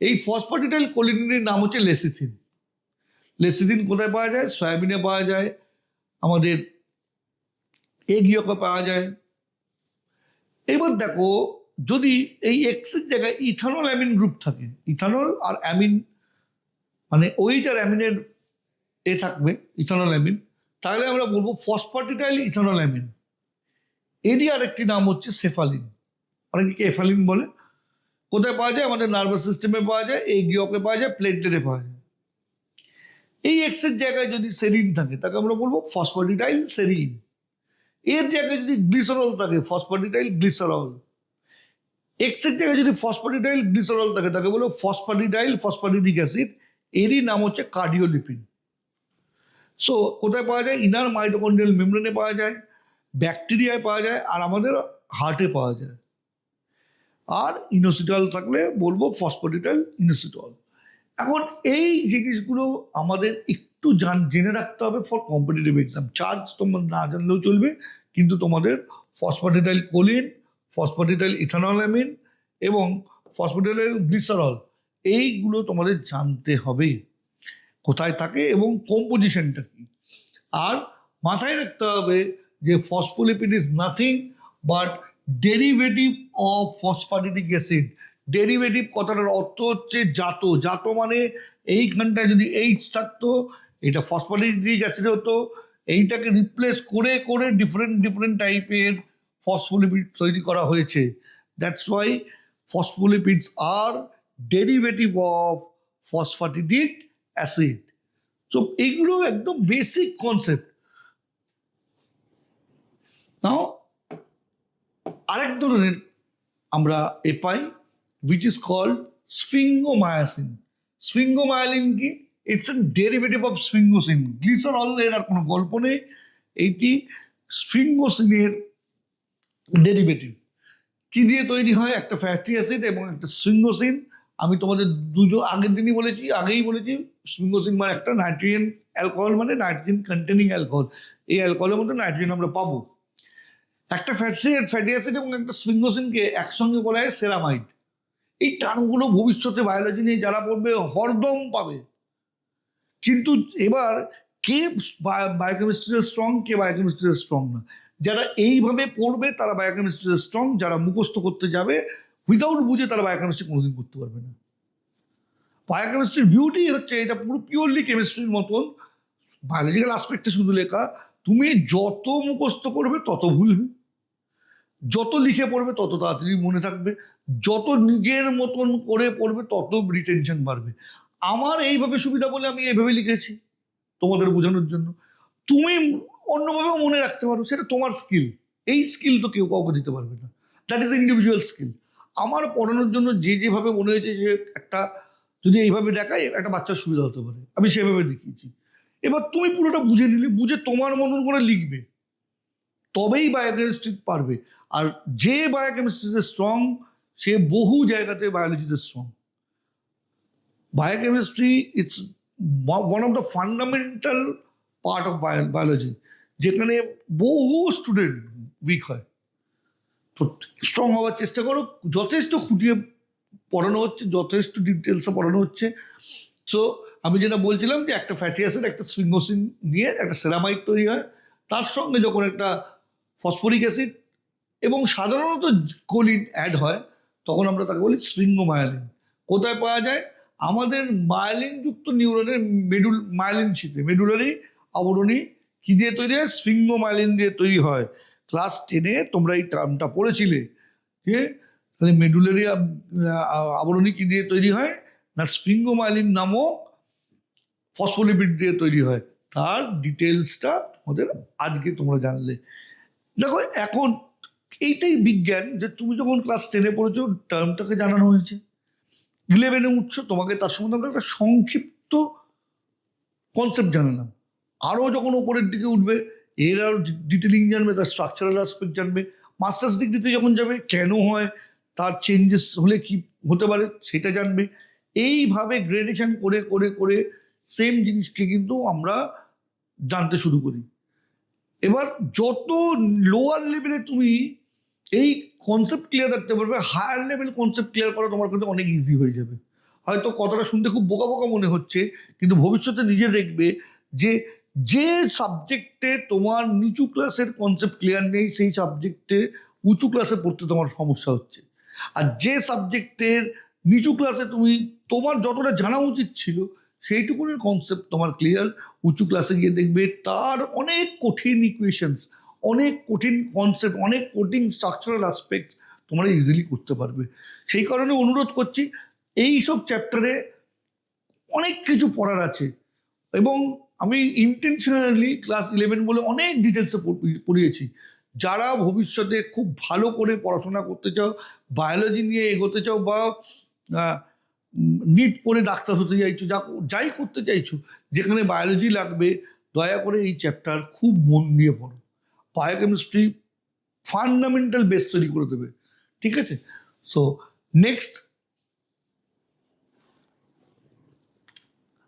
Speaker 1: এই ফসফাটিডাইল কোলিনের নাম হচ্ছে লেসিথিন। লেসিথিন কোথায় পাওয়া যায়? সয়াবিনে পাওয়া যায়, আমাদের এগ ইয়কে পাওয়া যায়। এবার দেখো, যদি এই এক্সের জায়গায় ইথানল অ্যামিন গ্রুপ থাকে, ইথানল আর অ্যামিন মানে ওইচ আর অ্যামিনের থাকবে, ইথানল অ্যামিন, তাহলে আমরা বলবো ফসফাটিডাইল ইথানল অ্যামিন। এরই আরেকটি নাম হচ্ছে সেফালিন, অনেকে এফালিন বলে। কোথায় পাওয়া যায়? আমাদের নার্ভাস সিস্টেমে পাওয়া যায়, এই গিয়কে পাওয়া যায়, প্লেটলেটে পাওয়া যায়। এই এক্সের জায়গায় যদি সেরিন থাকে তাকে আমরা বলবো ফসফাটিডাইল সেরিন। এর জায়গায় যদি গ্লিসারল থাকে, ফসফ্যাটিডাইল গ্লিসারল, এক্সের জায়গায় যদি ফসফ্যাটিডাইল গ্লিসারল থাকে, তাকে বলো ফসফ্যাটিডাইল ফসফ্যাটিডিক অ্যাসিড। এরই নাম হচ্ছে কার্ডিওলিপিড। সো কোথায় পাওয়া যায়? ইনার মাইটোকন্ড্রিয়াল মেমব্রেনে পাওয়া যায়, ব্যাকটেরিয়ায় পাওয়া যায়, আর আমাদের হার্টে পাওয়া যায়। আর ইনোসিটল থাকলে বলবো ফসফ্যাটিডাইল ইনোসিটল। এখন এই জিনিসগুলো আমাদের একটু জেনে রাখতে হবে ফর কম্পিটিটিভ এক্সাম। চার্জ তোমরা না জানলেও চলবে, কিন্তু তোমাদের ফসফ্যাটিডাইল কোলিন, ফসফ্যাটিডাইল ইথানলামিন এবং ফসফ্যাটিডাইল গ্লিসারল এইগুলো তোমাদের জানতে হবে কোথায় থাকে এবং কম্পোজিশনটা কি। আর মাথায় রাখতে হবে যে phospholipid is nothing but derivative of phosphatidic acid. Derivative কথাটার অর্থ হচ্ছে জাত। জাত মানে এইখানটায় যদি এইচ থাকতো, এটা ফসফ্যাটিডিক অ্যাসিড হতো, এইটাকে রিপ্লেস করে করে ডিফারেন্ট টাইপের ফসফোলিপিড তৈরি করা হয়েছে। That's why phospholipids are derivative of phosphatidic acid. তো এইগুলো একদম বেসিক কনসেপ্ট। নাও আরেক ধরনের আমরা পাই, which is called sphingomycin. Sphingomyelin কি? It's a derivative of sphingosine. Glycerol এর আর কোনো গল্প নেই, এইটি স্ফিঙ্গোসিনের ডেরিভেটিভ। কি দিয়ে তৈরি হয়? একটা ফ্যাটি অ্যাসিড এবং একটা স্ফিঙ্গোসিন। আমি তোমাদের আগের দিনই আগেই বলেছি স্ফিঙ্গোসিন মানে একটা নাইট্রোজেন অ্যালকোহল, মানে নাইট্রোজেন কন্টেনিং অ্যালকোহল। এই অ্যালকোহলের মধ্যে নাইট্রোজেন আমরা পাবো। একটা ফ্যাটি অ্যাসিড এবং একটা স্ফিঙ্গোসিনকে একসঙ্গে বলা হয় সেরামাইড। এই টার্মগুলো ভবিষ্যতে বায়োলজি নিয়ে যারা পড়বে হরদম পাবে। কিন্তু এবার কে বায়োকেমিস্ট্রিতে স্ট্রং, কে বায়োকেমিস্ট্রিতে স্ট্রং না, যারা এইভাবে পড়বে তারা বায়োকেমিস্ট্রিতে স্ট্রং, যারা মুখস্থ করতে যাবে উইদাউট বুঝে তারা বায়োকেমিস্ট্রি কোনোদিন করতে পারবে না। বায়োকেমিস্ট্রির বিউটি হচ্ছে এটা পুরো পিওরলি কেমিস্ট্রির মতন, বায়োলজিক্যাল আসপেক্টে শুধু লেখা। তুমি যত মুখস্থ করবে তত ভুলবে, যত লিখে পড়বে তত তাড়াতাড়ি মনে থাকবে, যত নিজের মতন করে পড়বে তত রিটেনশন বাড়বে। আমার এইভাবে সুবিধা বলে আমি এইভাবে লিখেছি তোমাদের বোঝানোর জন্য। তুমি অন্যভাবেও মনে রাখতে পারো, সেটা তোমার স্কিল। এই স্কিল তো কেউ কাউকে দিতে পারবে না, দ্যাট ইজ ইন্ডিভিজুয়াল স্কিল। আমার পড়ানোর জন্য যেভাবে মনে হয়েছে যে একটা যদি এইভাবে দেখায় একটা বাচ্চার সুবিধা হতে পারে, আমি সেভাবে দেখিয়েছি। এবার তুমি পুরোটা বুঝে নিলে, বুঝে তোমার মতন করে লিখবে, তবেই বায়োকেমিস্ট্রি পারবে। আর যে বায়োকেমিস্ট্রিতে স্ট্রং সে বহু জায়গাতে বায়োলজিতে strong. Biochemistry it's one of the fundamental part of biology, যেখানে বহু স্টুডেন্ট উইক হয়। তো স্ট্রং হওয়ার চেষ্টা করো, যথেষ্ট খুঁটিয়ে পড়ানো হচ্ছে, যথেষ্ট ডিটেলসে পড়ানো হচ্ছে। সো আমি যেটা বলছিলাম যে একটা ফ্যাটি অ্যাসিড একটা স্ফিঙ্গোসিন নিয়ে একটা সেরামাইড তৈরি হয়, তার সঙ্গে যখন একটা ফসফরিক অ্যাসিড এবং সাধারণত কোলিন অ্যাড হয়, তখন আমরা তাকে বলি স্ফিঙ্গোমায়োলিন। কোথায় পাওয়া যায়? আমাদের মায়োলিনযুক্ত নিউরনের মায়োলিন শীতে মেডুলারি আবরণী কি দিয়ে তৈরি হয়? স্ফিঙ্গোমায়োলিন দিয়ে তৈরি হয়। ক্লাস 10-এ তোমরা এই টার্মটা পড়েছিলে যে তাহলে মেডুলারি আবরণী কি দিয়ে তৈরি হয় না? স্ফিঙ্গোমায়োলিন নামক ফসফোলিপিড দিয়ে তৈরি হয়। তার ডিটেলসটা আমাদের আজকে তোমরা জানলে। দেখো এখন এইটাই বিজ্ঞান, যে তুমি যখন ক্লাস 10-এ পড়েছো টার্মটাকে জানানো হয়েছে, 11-এ উঠছো, তোমাকে তার সম্বন্ধে আমরা একটা সংক্ষিপ্ত কনসেপ্ট জানালাম। আরও যখন ওপরের দিকে উঠবে এর আরও ডিটেলিং জানবে, তার স্ট্রাকচারাল অ্যাসপেক্ট জানবে। মাস্টার্স ডিগ্রিতে যখন যাবে কেন হয়, তার চেঞ্জেস হলে কি হতে পারে সেটা জানবে। এইভাবে গ্রেডেশন করে করে করে সেম জিনিসকে কিন্তু আমরা জানতে শুরু করি। এবার যত লোয়ার লেভেলে তুমি এই কনসেপ্ট ক্লিয়ার রাখতে পারবে, হায়ার লেভেল কনসেপ্ট ক্লিয়ার করা তোমার কাছে অনেক ইজি হয়ে যাবে। হয়তো কথাটা শুনতে খুব বোকা বোকা মনে হচ্ছে, কিন্তু ভবিষ্যতে নিজে দেখবে যে যে সাবজেক্টে তোমার নিচু ক্লাসের কনসেপ্ট ক্লিয়ার নেই, সেই সাবজেক্টে উঁচু ক্লাসে পড়তে তোমার সমস্যা হচ্ছে। আর যে সাবজেক্টের নিচু ক্লাসে তোমার যতটা জানা উচিত ছিল সেইটুকুনের কনসেপ্ট তোমার ক্লিয়ার, উঁচু ক্লাসে গিয়ে দেখবে তার অনেক কঠিন ইকুয়েশনস, অনেক কঠিন কনসেপ্ট, অনেক কঠিন স্ট্রাকচারাল অ্যাসপেক্ট তোমরা ইজিলি করতে পারবে। সেই কারণে অনুরোধ করছি, এই সব চ্যাপ্টারে অনেক কিছু পড়ার আছে এবং আমি ইন্টেনশনালি ক্লাস 11 বলে অনেক ডিটেলসে পড়িয়েছি, যারা ভবিষ্যতে খুব ভালো করে পড়াশোনা করতে চাও, বায়োলজি নিয়ে এগোতে চাও, বা নিট পড়ে ডাক্তার হতে চাইছো, যাই করতে চাইছো, যেখানে বায়োলজি লাগবে, দয়া করে এই চ্যাপ্টার খুব মন দিয়ে পড়ো। বায়োকেমিস্ট্রি ফান্ডামেন্টাল বেস তৈরি করে দেবে, ঠিক আছে? সো নেক্সট,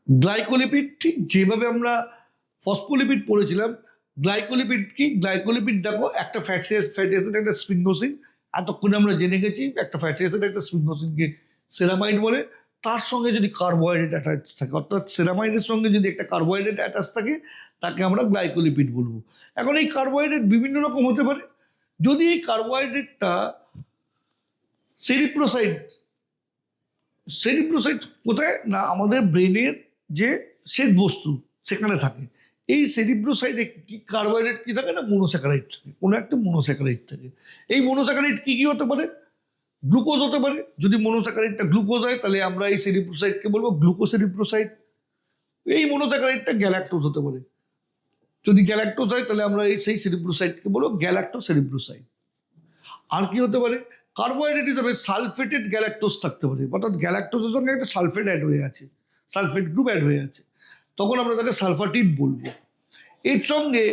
Speaker 1: গ্লাইকোলিপিড, ঠিক যেভাবে আমরা ফসফোলিপিড পড়েছিলাম, গ্লাইকোলিপিড কি? গ্লাইকোলিপিড দেখো, একটা ফ্যাটি অ্যাসিড, একটা স্পিনোসিন। এতক্ষণে আমরা জেনে গেছি একটা ফ্যাটি অ্যাসিড, একটা স্পিনোসিনকে সেরামাইড বলে। তার সঙ্গে যদি কার্বোহাইড্রেট অ্যাটাচ থাকে, অর্থাৎ সেরামাইডের সঙ্গে যদি একটা কার্বোহাইড্রেট অ্যাটাচ থাকে, তাকে আমরা গ্লাইকোলিপিড বলবো। এখন এই কার্বোহাইড্রেট বিভিন্ন রকম হতে পারে। যদি এই কার্বোহাইড্রেটটা সেরিব্রোসাইট কোথায় না, আমাদের ব্রেনের যে শ্বেত বস্তু সেখানে থাকে। এই সেরিব্রোসাইটে কার্বোহাইড্রেট কি থাকে না, মনোস্যাকারাইড থাকে, কোনো একটা মনোস্যাকারাইড থাকে। এই মনোস্যাকারাইড কি কি হতে পারে? গ্লুকোজ হতে পারে। যদি মনোস্যাকারাইডটা গ্লুকোজ হয়, তাহলে আমরা এই সেরিব্রোসাইটকে বলবো গ্লুকোসেরিব্রোসাইট। এই মনোস্যাকারাইডটা গ্যালাক্টোজ হতে পারে। যদি গ্যালাক্টোজ হয়, তাহলে আমরা সেই সেরিব্রোসাইটকে বলবো গ্যালাক্টোসেরিব্রোসাইট। আর কি হতে পারে? কার্বোহাইড্রেট হিসাবে সালফেটেড গ্যালাক্টোজ থাকতে পারে, অর্থাৎ গ্যালাক্টোজের সঙ্গে একটা সালফেট অ্যাড হয়ে আছে, সালফেট গ্রুপ অ্যাড হয়ে আছে, তখন আমরা তাকে সালফাটিড বলবো। এর সঙ্গে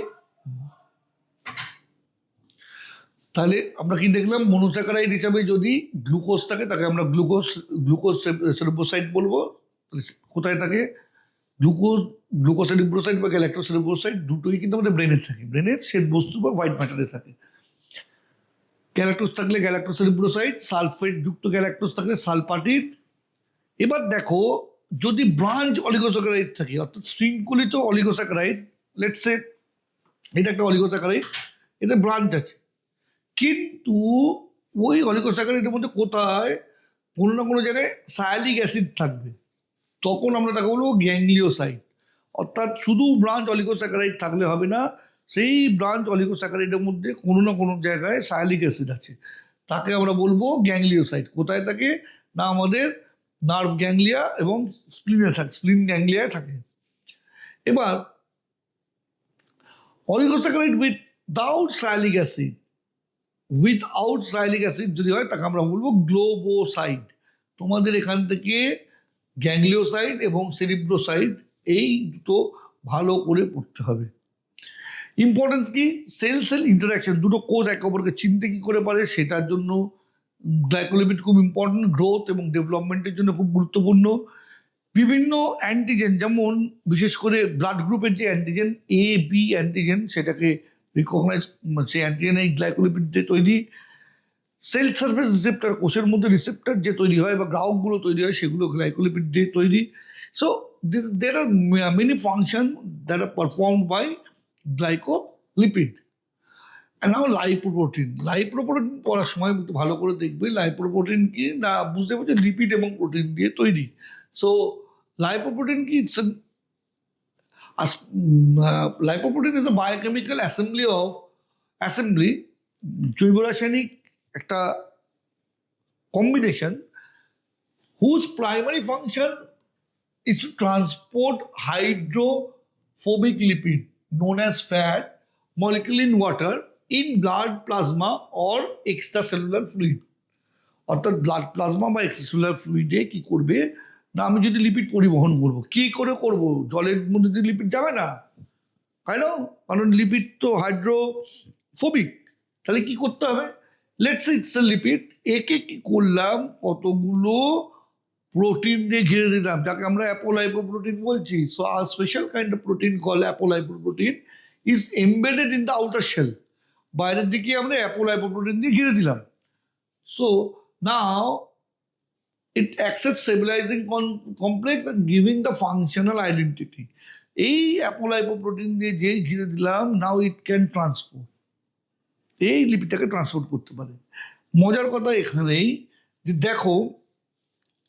Speaker 1: তাহলে আমরা কি দেখলাম? মনোস্যাকারাইড হিসাবে যদি গ্লুকোজ থাকে, তাকে আমরা গ্লুকোসেরিব্রোসাইট বলবো। কোথায় থাকে? গ্লুকোসেরিব্রোসাইট বা গ্যালাক্টোসেরিব্রোসাইট দুটোই কিন্তু আমাদের ব্রেনের থাকে, ব্রেনের শ্বেত বস্তু বা হোয়াইট ম্যাটারে থাকে। গ্যালাক্টোজ থাকলে গ্যালাক্টোসেরিব্রোসাইট, সালফেট যুক্ত গ্যালাক্টোজ থাকলে সালফাটিড। এবার দেখো, যদি ব্রাঞ্চ অলিগোস্যাকারাইড থাকে, অর্থাৎ শৃঙ্খলিত অলিগোস্যাকারাইড, লেটস সে এটা একটা অলিগোস্যাকারাইড, এতে ব্রাঞ্চ আছে, কিন্তু ওই অলিগোস্যাকারাইডের মধ্যে কোথায় কোনো না কোনো জায়গায় সায়ালিক অ্যাসিড থাকবে, তখন আমরা তাকে বলবো গ্যাংলিওসাইড। অর্থাৎ শুধু ব্রাঞ্চ অলিগোস্যাকারাইড থাকলে হবে না, সেই ব্রাঞ্চ অলিগোস্যাকারাইডের মধ্যে কোনো না কোনো জায়গায় সায়ালিক অ্যাসিড আছে, তাকে আমরা বলবো গ্যাংলিওসাইড। কোথায় থাকে না, আমাদের নার্ভ গ্যাংলিয়া এবং স্প্লিনে থাকে, স্প্লিন গ্যাংলিয়ায় থাকে। এবার অলিগোস্যাকারাইড উইথআউট সায়ালিক অ্যাসিড যদি হয়, তাকে আমরা বলবো গ্লোবোসাইড। তোমাদের এখান থেকে গ্যাংলিওসাইড এবং সেরিব্রোসাইড এই দুটো ভালো করে পড়তে হবে। ইম্পর্টেন্স কি? সেল ইন্টারাকশন, দুটো কোষ একে অপরকে চিনতে কি করে পারে, সেটার জন্য গ্লাইকোলিপিড খুব ইম্পর্টেন্ট। গ্রোথ এবং ডেভেলপমেন্টের জন্য খুব গুরুত্বপূর্ণ। বিভিন্ন অ্যান্টিজেন, যেমন বিশেষ করে ব্লাড গ্রুপের যে অ্যান্টিজেন এ বি অ্যান্টিজেন, সেটাকে রিকগনাইজ, সেই অ্যান্টিজেন এই গ্লাইকোলিপিড দিয়ে তৈরি। সেল সারফেস রিসেপ্টার, কোষের মধ্যে রিসেপ্টার যে তৈরি হয় বা গ্রাহকগুলো তৈরি হয়, সেগুলো গ্লাইকোলিপিড দিয়ে তৈরি। So there are many functions that are performed by glycolipid. And now lipoprotein পড়ার সময় একটু ভালো করে দেখবে, লাইপোপ্রোটিন কি না বুঝতে পারছি, লিপিড এবং প্রোটিন দিয়ে তৈরি। সো লাইপোপ্রোটিন কি? Lipoprotein is a biochemical assembly, জৈব রাসায়নিক একটা combination, whose primary function is to transport hydrophobic lipid known as fat molecule in water in blood plasma or extracellular fluid. অর্থাৎ ব্লাড প্লাজমা বা extracellular ফ্লুইডে কি করবে না, আমি যদি লিপিড পরিবহন করব, কি করে করব? জলের মধ্যে দিয়ে লিপিড যাবে না, তাই না? কারণ লিপিড তো হাইড্রোফোবিক। তাহলে কি করতে হবে? লেটস ইটস এ লিপিড, একে কি করলাম, কতগুলো প্রোটিন দিয়ে ঘিরে দিলাম, যাকে আমরা অ্যাপোলাইপোপ্রোটিন বলছি। So a special kind of protein call apolipoprotein is embedded in the outer shell. বাইরের দিকে আমরা অ্যাপোলাইপোপ্রোটিন দিয়ে ঘিরে দিলাম। So now it acts as stabilising complex and giving the functional identity. এই অ্যাপোলাইপোপ্রোটিন দিয়ে যেই ঘিরে দিলাম, নাও ইট ক্যান ট্রান্সপোর্ট, এই লিপিডটাকে ট্রান্সপোর্ট করতে পারে। মজার কথা এখানেই যে দেখো,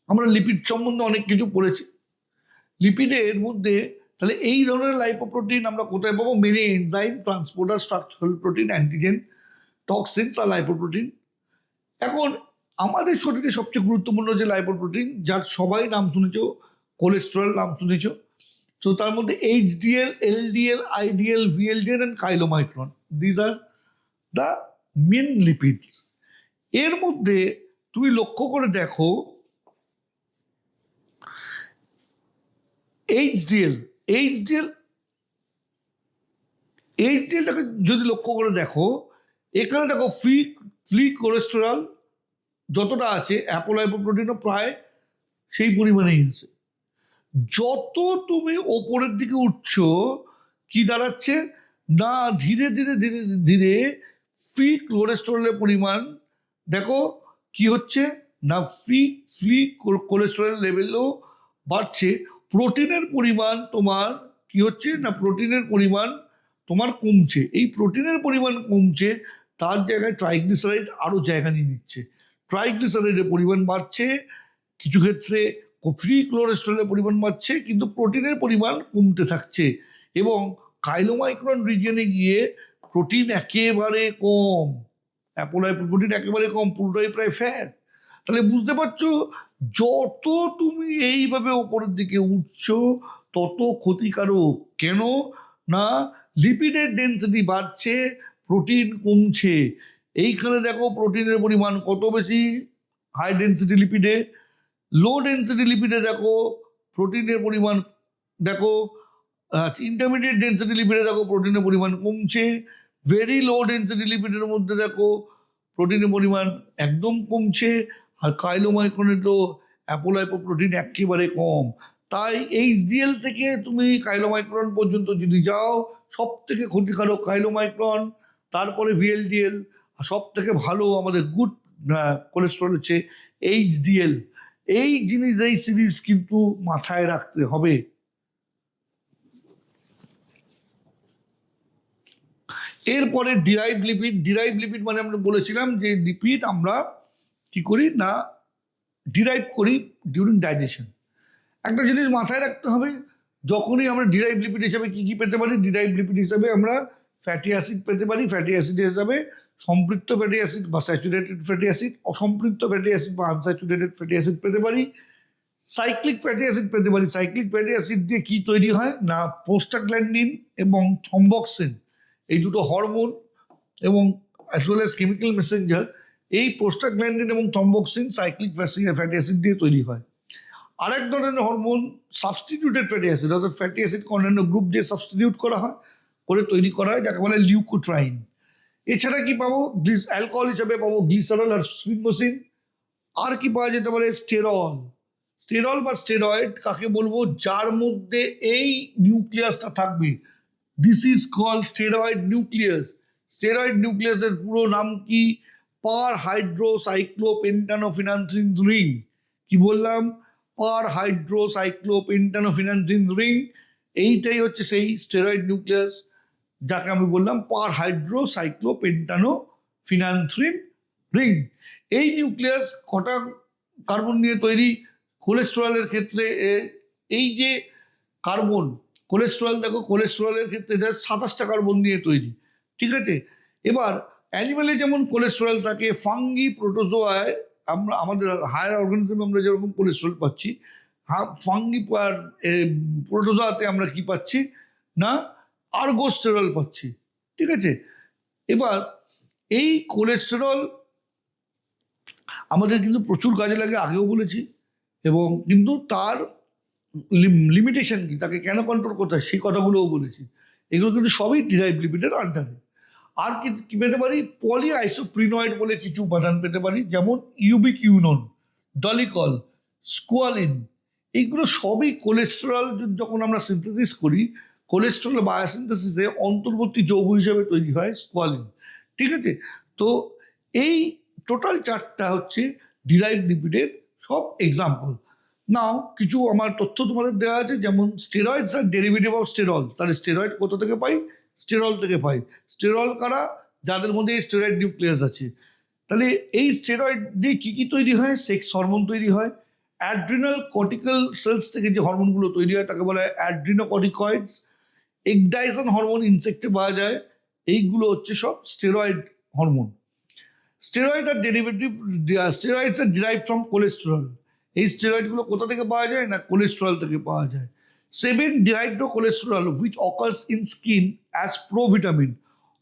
Speaker 1: আমরা লিপিড সম্বন্ধে অনেক কিছু পড়েছি। লিপিডের মধ্যে তাহলে এই ধরনের লাইপোপ্রোটিন আমরা কোথায় পাবো? মেনে enzyme, transporter, structural protein, antigen, toxins আর লাইপোপ্রোটিন। এখন আমাদের শরীরে সবচেয়ে গুরুত্বপূর্ণ যে লাইপোপ্রোটিন, যার সবাই নাম শুনেছ, কোলেস্টেরল নাম শুনেছ। তো তার মধ্যে HDL, LDL, IDL, VLDL and chylomicron, these are the main lipid. এর মধ্যে তুমি লক্ষ্য করে দেখো এইচডিএলটাকে যদি লক্ষ্য করে দেখো, এখানে দেখো ফ্রি কোলেস্টেরল যতটা আছে অ্যাপোলাইপোপ্রোটিনও প্রায় সেই পরিমাণেই আছে। যত তুমি ওপরের দিকে উঠছো কি দাঁড়াচ্ছে না, ধীরে ধীরে ধীরে ধীরে ফ্রি কোলেস্টেরলের পরিমাণ দেখো কি হচ্ছে না, ফ্রি কোলেস্টেরল লেভেলও বাড়ছে। প্রোটিনের পরিমাণ তোমার কি হচ্ছে না, প্রোটিনের পরিমাণ তোমার কমছে। এই প্রোটিনের পরিমাণ কমছে, তার জায়গায় ট্রাইগ্লিসারাইড আরও জায়গা নিয়ে নিচ্ছে। ট্রাইগ্লিসারাইডের পরিমাণ বাড়ছে, কিছু ক্ষেত্রে ফ্রি কোলেস্টেরলের পরিমাণ বাড়ছে, কিন্তু প্রোটিনের পরিমাণ কমতে থাকছে। এবং কাইলোমাইক্রন রিজিয়নে গিয়ে প্রোটিন একেবারে কম, অ্যাপোলাইপোপ্রোটিন একেবারে কম, পুরোটাই প্রায় ফ্যাট। তাহলে বুঝতে পারছো, যত তুমি এইভাবে ওপরের দিকে উঠছো তত ক্ষতিকারক। কেন না, লিপিডের ডেন্সিটি বাড়ছে, প্রোটিন কমছে। এইখানে দেখো প্রোটিনের পরিমাণ কত বেশি হাই ডেন্সিটি লিপিডে, লো ডেন্সিটি লিপিডে দেখো প্রোটিনের পরিমাণ দেখো, ইন্টারমিডিয়েট ডেন্সিটি লিপিডে দেখো প্রোটিনের পরিমাণ কমছে, ভেরি লো ডেন্সিটি লিপিডের মধ্যে দেখো প্রোটিনের পরিমাণ একদম কমছে, আর কাইলোমাইক্রনে তো অ্যাপোলাইপোপ্রোটিন একেবারে কম। তাই এইচডিএল থেকে তুমি কাইলোমাইক্রন পর্যন্ত যদি যাও, সব থেকে ক্ষতিকারক কাইলোমাইক্রন, তারপরে ভিএলডিএল, আর সব থেকে ভালো আমাদের গুড কোলেস্টেরল হচ্ছে এইচডিএল। এই জিনিস, এই সিরিজ কিন্তু মাথায় রাখতে হবে। এরপরে ডিরাইভ লিপিড মানে আমরা বলেছিলাম যে লিপিড আমরা কি করি না, ডিরাইভ করি ডিউরিং ডাইজেশন। একটা জিনিস মাথায় রাখতে হবে, যখনই আমরা ডিরাইভ লিপিড হিসাবে কি কি পেতে পারি, ডিরাইভ লিপিড হিসাবে আমরা ফ্যাটি অ্যাসিড পেতে পারি, ফ্যাটি অ্যাসিড হিসাবে সম্পৃক্ত ফ্যাটি অ্যাসিড বা স্যাচুরেটেড ফ্যাটি অ্যাসিড, অসম্পৃক্ত ফ্যাটি অ্যাসিড বা আনস্যাচুরেটেড ফ্যাটি অ্যাসিড পেতে পারি, সাইক্লিক ফ্যাটি অ্যাসিড পেতে পারি। সাইক্লিক ফ্যাটি অ্যাসিড দিয়ে কি তৈরি হয় না, প্রোস্টাগ্ল্যান্ডিন এবং থ্রম্বক্সিন, এই দুটো হরমোন এবং as well as chemical Messenger, এই প্রোস্টাগ্ল্যান্ডিন এবং থ্রম্বক্সিন সাইক্লিক ফ্যাটি অ্যাসিড দিয়ে তৈরি হয়। আরেক ধরনের হরমোন সাবস্টিটিউটেড ফ্যাটি অ্যাসিড, অর্থাৎ ফ্যাটি অ্যাসিড অন্যান্য গ্রুপ দিয়ে সাবস্টিটিউট করা হয়, করে তৈরি করা হয়, যাকে বলে লিউকোট্রাইন। এছাড়া কি পাবো, অ্যালকোহল হিসাবে পাবো গ্লিসারল আর স্পিনোসিন। আর কি পাওয়া যেতে পারে, স্টেরল বা স্টেরয়েড কাকে বলবো, যার মধ্যে এই নিউক্লিয়াসটা থাকবে। This is call steroid nucleus. Steroid নিউক্লিয়াসের পুরো নাম কি, পার হাইড্রোসাইক্লোপেন্টানোফিনানথ্রিন রিং। কি বললাম, পার হাইড্রোসাইক্লোপেন্টানোফিনানথ্রিন রিং। এইটাই হচ্ছে সেই স্টেরয়েড নিউক্লিয়াস, যাকে আমি বললাম পার হাইড্রোসাইক্লোপেন্টানোফিনানথ্রিন রিং। এই নিউক্লিয়াস কটা কার্বন নিয়ে তৈরি, কোলেস্টেরলের ক্ষেত্রে এই যে কার্বন, কোলেস্টেরল দেখো, কোলেস্টেরলের ক্ষেত্রে এটা 27টা কার্বন নিয়ে তৈরি, ঠিক আছে। এবার অ্যানিমেলে যেমন কোলেস্টেরল থাকে, ফাঙ্গি প্রোটোজোয়ায় আমরা আমাদের হায়ার অর্গানিজমে আমরা যেরকম কোলেস্টেরল পাচ্ছি, ফাঙ্গি প্রোটোজোয়াতে আমরা কি পাচ্ছি না, আর্গোস্টেরল পাচ্ছি, ঠিক আছে। এবার এই কোলেস্টেরল আমাদের কিন্তু প্রচুর কাজে লাগে, আগেও বলেছি, এবং কিন্তু তার লিমিটেশন কি, তাকে কেন কন্ট্রোল করতে হয় সেই কথাগুলোও বলেছি। এগুলো কিন্তু সবই ডিরাইভ লিপিডের আন্ডারে। আর কি পেতে পারি, পলি আইসোপ্রিনয়েড বলে কিছু উপাদান পেতে পারি, যেমন ইউবিকিউনন, ডলিকল, স্কোয়ালিন। এইগুলো সবই কোলেস্টেরল যখন আমরা সিনথেসিস করি, কোলেস্টেরল বায়োসিনথেসিসে অন্তর্বর্তী যৌগ হিসেবে তৈরি হয় স্কোয়ালিন, ঠিক আছে। তো এই টোটাল 4টা হচ্ছে ডিরাইভ লিপিডের সব এক্সাম্পল। নাও কিছু আমার তথ্য তোমাদের দেওয়া আছে, যেমন স্টেরয়েডস আর ডেরিভেটিভ অফ স্টেরল। তাহলে স্টেরয়েড কোথা থেকে পাই, স্টেরল থেকে পাই। স্টেরল কারা, যাদের মধ্যে স্টেরয়েড নিউক্লিয়াস আছে। তাহলে এই স্টেরয়েড দিয়ে কী কী তৈরি হয়, সেক্স হরমোন তৈরি হয়। অ্যাড্রিনাল কর্টিক্যাল সেলস থেকে যে হরমোনগুলো তৈরি হয় তাকে বলা হয় অ্যাড্রিনোকর্টিকয়েডস। এগডাইসন হরমোন ইনসেক্টে পাওয়া যায়, এইগুলো হচ্ছে সব স্টেরয়েড হরমোন। স্টেরয়েড আর ডেরিভেটিভ, স্টেরয়েডস আর ডিরাইভ ফ্রম কোলেস্টেরল। এই স্টেরয়েডগুলো কোথা থেকে পাওয়া যায় না, কোলেস্টেরল থেকে পাওয়া যায়। 7 dehydrocholesterol which occurs in skin as provitamin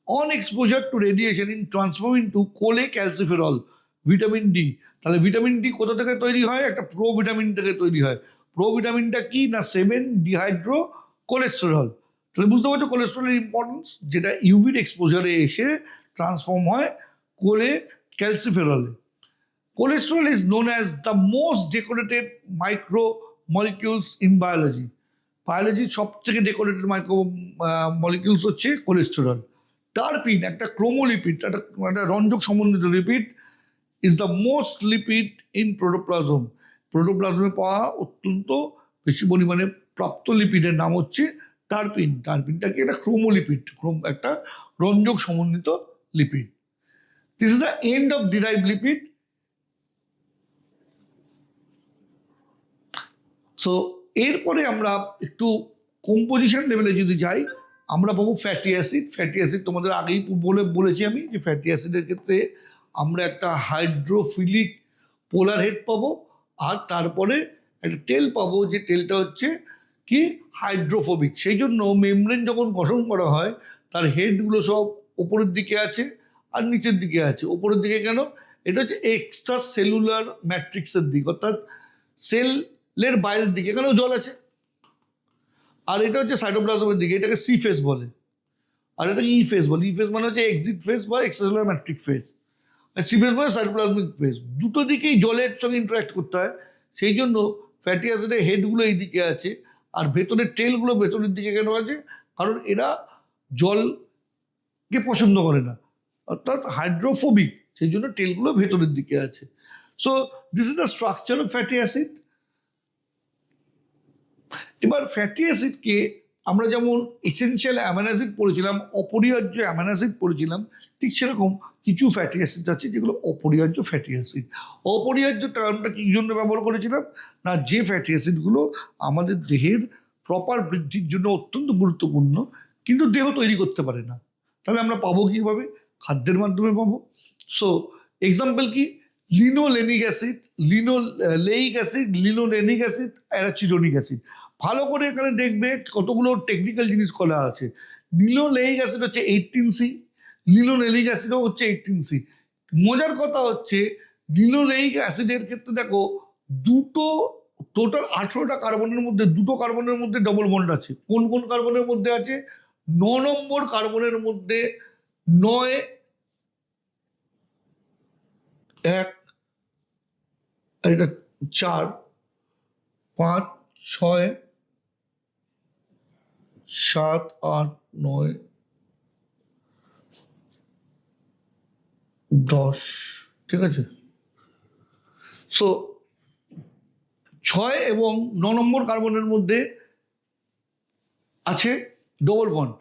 Speaker 1: on exposure to radiation in transform into cholecalciferol, vitamin D. তাহলে ভিটামিন ডি কোথা থেকে তৈরি হয়? একটা প্রো ভিটামিন থেকে তৈরি হয়। প্রো ভিটামিনটা কি না 7-ডিহাইড্রো কোলেস্টেরল। তাহলে বুঝতে পারছো কোলেস্টেরলের ইম্পর্টেন্স, যেটা ইউভির এক্সপোজারে এসে ট্রান্সফর্ম হয় কোলে ক্যালসিফেরলে। Cholesterol is known as the most decorated micromolecules in biology. বায়োলজির সব থেকে ডেকোরেটেড মাইক্রো মলিকিউলস হচ্ছে কোলেস্টেরল। টারপিন একটা ক্রোমোলিপিড, একটা রঞ্জক সমন্বিত lipid, is the most lipid in protoplasm. প্রোটোপ্লাজমে পাওয়া অত্যন্ত বেশি পরিমাণে প্রাপ্ত লিপিডের নাম হচ্ছে টারপিন। টারপিনটা কি একটা ক্রোমোলিপিড, একটা রঞ্জক সমন্বিত lipid. This is the end of derived lipid. So এরপরে আমরা একটু কম্পোজিশন লেভেলে যদি যাই, আমরা পাবো ফ্যাটি অ্যাসিড। ফ্যাটি অ্যাসিড তোমাদের আগেই বলেছি আমি যে ফ্যাটি অ্যাসিডের ক্ষেত্রে আমরা একটা হাইড্রোফিলিক পোলার হেড পাবো, আর তারপরে একটা টেল পাবো, যে টেলটা হচ্ছে কি হাইড্রোফোবিক। সেই জন্য মেমব্রেন যখন গঠন করা হয় তার হেডগুলো সব ওপরের দিকে আছে আর নিচের দিকে আছে। ওপরের দিকে কেন? এটা হচ্ছে এক্সট্রা সেলুলার ম্যাট্রিক্সের দিক, অর্থাৎ সেলের বাইরের দিকে, এখানেও জল আছে। আর এটা হচ্ছে সাইটোপ্লাজমের দিকে, এটাকে সি ফেজ বলে, আর এটাকে ই ফেজ বলে। ই ফেজ মানে হচ্ছে এক্সিট ফেজ বা এক্সট্রাসেলুলার ম্যাট্রিক ফেজ, আর সি ফেজ মানে সাইটোপ্লাজমিক ফেজ। দুটো দিকেই জলের সঙ্গে ইন্টারাক্ট করতে হয়। সেই জন্য ফ্যাটি অ্যাসিডের হেডগুলো এই দিকে আছে আর ভেতরের টেলগুলো ভেতরের দিকে কেন আছে? কারণ এরা জলকে পছন্দ করে না, অর্থাৎ হাইড্রোফোবিক, সেই জন্য টেলগুলো ভেতরের দিকে আছে। So this is the structure of fatty acid. এবার ফ্যাটি অ্যাসিডকে আমরা যেমন এসেনশিয়াল অ্যামাইনো অ্যাসিড পড়েছিলাম, অপরিহার্য অ্যামাইনো অ্যাসিড পড়েছিলাম, ঠিক সেরকম কিছু ফ্যাটি অ্যাসিড আছে যেগুলো অপরিহার্য ফ্যাটি অ্যাসিড। অপরিহার্য টার্মটা কি জন্য ব্যবহার করেছিলাম? না, যে ফ্যাটি অ্যাসিডগুলো আমাদের দেহের প্রপার বৃদ্ধির জন্য অত্যন্ত গুরুত্বপূর্ণ কিন্তু দেহ তৈরি করতে পারে না। তাহলে আমরা পাবো কীভাবে? খাদ্যের মাধ্যমে পাবো। সো এক্সাম্পল কি? Linolenic acid, linoleic acid, linolenic acid, arachidonic acid. ভালো করে এখানে দেখবে কতগুলো টেকনিক্যাল জিনিস করা আছে। লিনোলেইক অ্যাসিড হচ্ছে 18C, লিনোলেনিক অ্যাসিডও হচ্ছে 18C। মজার কথা হচ্ছে লিনোলেইক অ্যাসিডের ক্ষেত্রে দেখো দুটো, টোটাল 18টা কার্বনের মধ্যে দুটো কার্বনের মধ্যে ডবল বন্ড আছে। কোন কোন কার্বনের মধ্যে আছে? 9 নম্বর কার্বনের মধ্যে 9, 1, আর এটা 4, 5, 6, 7, 8, 9, 10, ঠিক আছে। সো 6 এবং 9 নম্বর কার্বনের মধ্যে আছে ডবল বন্ড।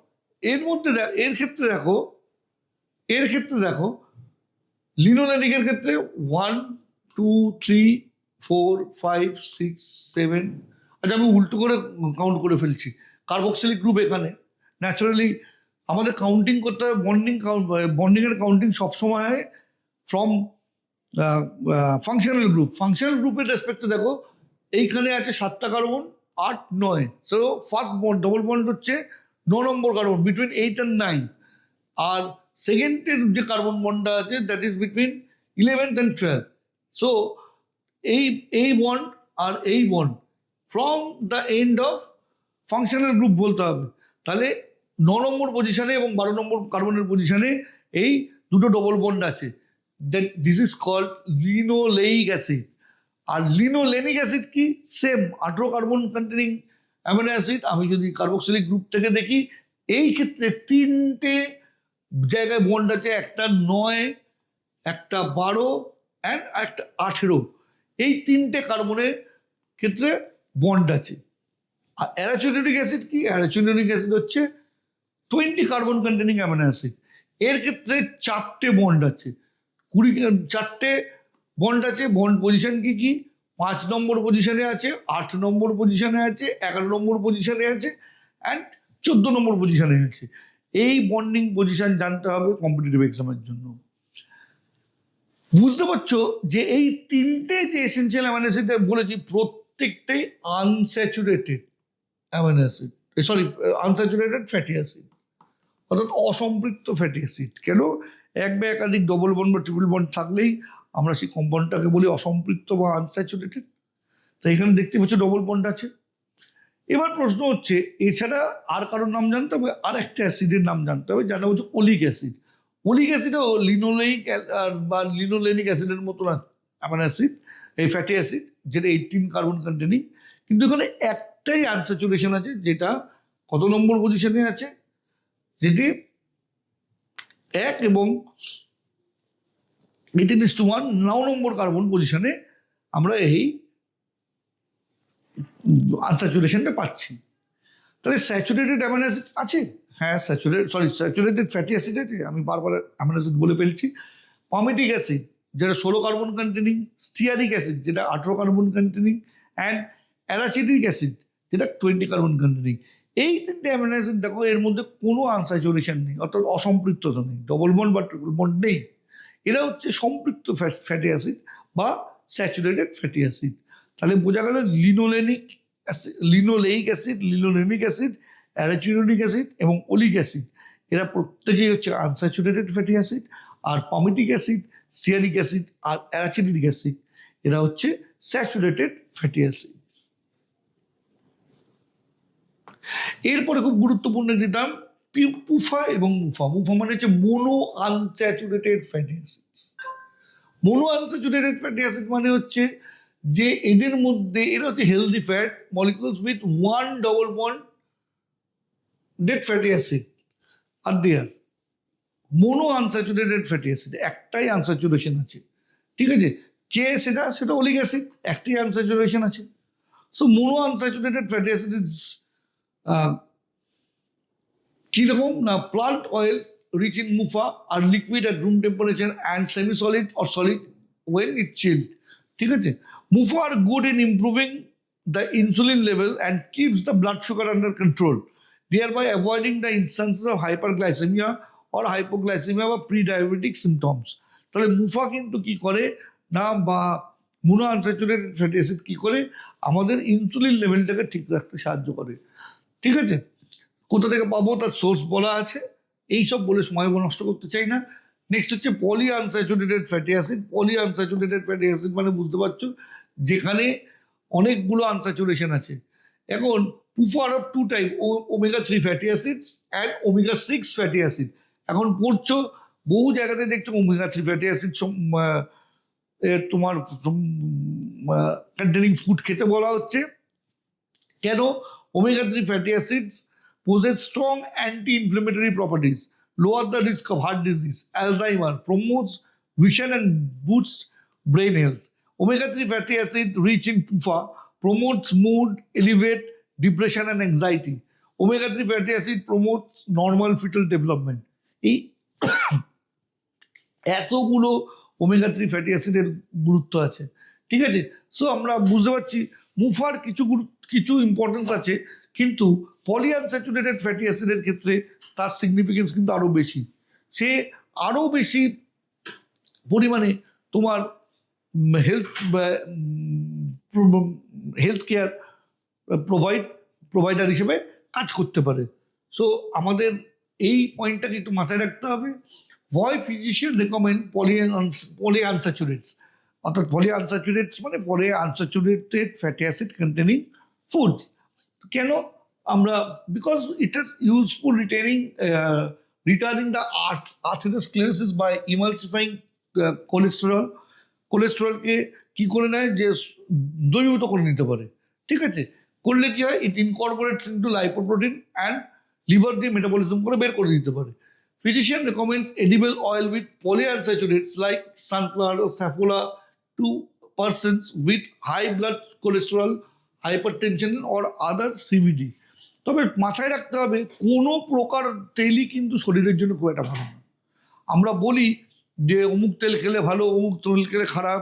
Speaker 1: এর ক্ষেত্রে দেখো লিনোলেনিকের ক্ষেত্রে 1, 2, 3, 4, 5, 6, 7। আচ্ছা, আমি উল্টো করে কাউন্ট করে ফেলছি। কার্বক্সিলিক গ্রুপ এখানে ন্যাচারালি আমাদের কাউন্টিং করতে হয়, বন্ডিংয়ের কাউন্টিং সবসময় হয় ফ্রম ফাংশনাল গ্রুপ। ফাংশনাল গ্রুপের রেসপেক্টে দেখো এইখানে আছে 7টা carbon, 8, 9। So first bond double bond হচ্ছে 9 নম্বর কার্বন, বিটুইন 8 and 9। আর সেকেন্ডের যে কার্বন বন্ডটা আছে that is between 11 and 12। So এই বন্ড আর এই bond from the end of functional group বলতে হবে। তাহলে 9 নম্বর পজিশনে এবং 12 নম্বর কার্বনের পজিশনে এই দুটো ডবল বন্ড আছে। That this is called linoleic acid. আর লিনোলেনিক অ্যাসিড কি? Same 18 carbon containing amino acid. আমি যদি কার্বক্সিলিক গ্রুপ থেকে দেখি, এই ক্ষেত্রে 3টে জায়গায় বন্ড আছে, একটা 9, একটা 12 অ্যান্ড একটা 18। এই 3টে কার্বনের ক্ষেত্রে বন্ড আছে। আর অ্যারাচিডোনিক অ্যাসিড কি? অ্যারাচিডোনিক অ্যাসিড হচ্ছে 20 কার্বন কন্টেনিং অ্যামিনো অ্যাসিড। এর ক্ষেত্রে 4টে বন্ড আছে, 4টে বন্ড আছে। বন্ড পজিশন কি কি? 5 নম্বর পজিশনে আছে, 8 নম্বর পজিশনে আছে, 11 নম্বর পজিশনে আছে অ্যান্ড 14 নম্বর পজিশনে আছে। এই বন্ডিং পজিশন জানতে হবে কম্পিটিটিভ এক্সামের জন্য। বুঝতে পারছো যে এই 3টে যে এসেনশিয়াল অ্যামিনো অ্যাসিড বলেছি প্রত্যেকটাই unsaturated amino acid, sorry unsaturated fatty acid. অর্থাৎ অসম্পৃক্ত ফ্যাটি অ্যাসিড। কেন? এক বা একাধিক ডবল বন্ড বা ট্রিপল বন্ড থাকলেই আমরা সেই কম্পাউন্ডটাকে বলি অসম্পৃক্ত বা আনস্যাচুরেটেড। তো এখানে দেখতে পাচ্ছ ডবল বন্ড আছে। এবার প্রশ্ন হচ্ছে এছাড়া আর কারোর নাম জানতে হবে, আর একটা অ্যাসিডের নাম জানতে হবে যার নাম হচ্ছে ওলিক অ্যাসিড। ওলিক অ্যাসিডও লিনোলেইক বা লিনোলেনিক অ্যাসিডের মতো অ্যামাইনো অ্যাসিড, এই ফ্যাটি অ্যাসিড, যেটা 18 কার্বন কন্টেনিং। কিন্তু এখানে একটাই আনস্যাচুরেশন আছে, যেটা কত নম্বর পজিশনে আছে, যেটি 1 এবং 18:1 9 নম্বর কার্বন পজিশনে আমরা এই আনস্যাচুরেশনটা পাচ্ছি। তাহলে স্যাচুরেটেড অ্যামাইনো অ্যাসিড আছে? হ্যাঁ, স্যাচুরেটেড ফ্যাটি অ্যাসিড আছে। আমি বারবার অ্যামাইনো অ্যাসিড বলে ফেলছি। পামিটিক অ্যাসিড যেটা 16 কার্বন কন্টেনিং, স্টিয়ারিক অ্যাসিড যেটা 18 কার্বন কন্টেনিং, অ্যান্ড অ্যারাচিডিক অ্যাসিড যেটা 20 কার্বন কন্টেনিং। এই তিনটে অ্যামাইনো অ্যাসিড দেখো, এর মধ্যে কোনো আনস্যাচুরেশন নেই, অর্থাৎ অসম্পৃক্ততা নেই, ডবল বন্ড বা ট্রিপল বন্ড নেই। এরা হচ্ছে সম্পৃক্ত ফ্যাটি অ্যাসিড বা স্যাচুরেটেড ফ্যাটি অ্যাসিড। তাহলে বোঝা গেল linolenic acid, linoleic acid, linolenic acid, arachidonic acid এবং ওলিক অ্যাসিড এরা প্রত্যেকেই হচ্ছে আনস্যাচুরেটেড ফ্যাটি অ্যাসিড। আর পামিটিক অ্যাসিড, স্টিয়ারিক অ্যাসিড আর অ্যারাচিডিক অ্যাসিড এরা হচ্ছে স্যাচুরেটেড ফ্যাটি অ্যাসিড। এরপরে খুব গুরুত্বপূর্ণ একটি টার্ম পুফা এবং মুফা। মুফা মানে হচ্ছে mono unsaturated fatty acids. Mono unsaturated fatty acid মানে হচ্ছে যে এদের মধ্যে এরা হচ্ছে healthy fat molecules with 1 double bond dead fatty acid are there. Mono unsaturated fatty acid একটাই আনস্যাচুরেশন আছে, ঠিক আছে? কে সেটা ওলিক অ্যাসিড, একটাই আনস্যাচুরেশন আছে। So mono unsaturated fatty acid is কিরকম না, plant oil rich in MUFA are liquid at room temperature and semi solid or solid when it's chilled, ঠিক আছে? MUFA are good in improving the insulin level and keeps the blood sugar under control, thereby avoiding the instances of hyperglycemia or hypoglycemia বা pre-diabetic symptoms. তাহলে মুফা কিন্তু কি করে না, বা mono unsaturated fatty acid কি করে, আমাদের ইনসুলিন লেভেলটাকে ঠিক রাখতে সাহায্য করে, ঠিক আছে? কোথা থেকে পাবো তার সোর্স বলা আছে, এইসব বলে সময় নষ্ট করতে চাই না। নেক্সট হচ্ছে poly unsaturated fatty acid. Poly unsaturated fatty acid মানে বুঝতে পারছো যেখানে অনেকগুলো আনস্যাচুরেশন আছে। এখন পুফার of 2 type, omega 3 fatty acids and omega 6 fatty acid. এখন পড়ছো বহু জায়গাতে দেখছো ওমেগা 3 ফ্যাটি অ্যাসিড তোমার কন্টেনিং ফুড খেতে বলা হচ্ছে। কেন? Omega 3 fatty acids possess strong anti-inflammatory properties, lower the risk of heart disease, Alzheimer, promotes vision and boosts brain health. Omega-3 fatty acid rich in PUFA promotes mood, elevate depression and anxiety. Omega-3 fatty acid promotes normal fetal development. এই এতগুলো omega 3 fatty অ্যাসিডের গুরুত্ব আছে, ঠিক আছে? So আমরা বুঝতে পারছি মুফার কিছু ইম্পর্টেন্স আছে, কিন্তু পলি আনস্যাচুরেটেড ফ্যাটি অ্যাসিডের ক্ষেত্রে তার সিগনিফিকেন্স কিন্তু আরও বেশি। সে আরও বেশি পরিমাণে তোমার হেলথ কেয়ার প্রোভাইডার হিসেবে কাজ করতে পারে। সো আমাদের এই পয়েন্টটাকে একটু মাথায় রাখতে হবে। Why physician recommend polyunsaturates? অর্থাৎ polyunsaturates মানে polyunsaturated fatty acid containing foods। কেন আমরা, because it is useful returning the atherosclerosis by emulsifying কোলেস্টেরলকে কি করে নেয়, যে দ্রবীভূত করে নিতে পারে, ঠিক আছে? করলে কি হয়, ইট ইনকর্পোরেটস ইনটু লাইপোপ্রোটিন অ্যান্ড লিভার দিয়ে মেটাবলিজম করে বের করে দিতে পারে। Physician recommends edible oil with polyunsaturates like sunflower or safflower to persons with high blood cholesterol, hypertension or other CVD. তবে মাথায় রাখতে হবে কোনো প্রকার তেলই কিন্তু শরীরের জন্য খুব একটা ভালো না। আমরা বলি যে অমুক তেল খেলে ভালো, অমুক তেল খেলে খারাপ,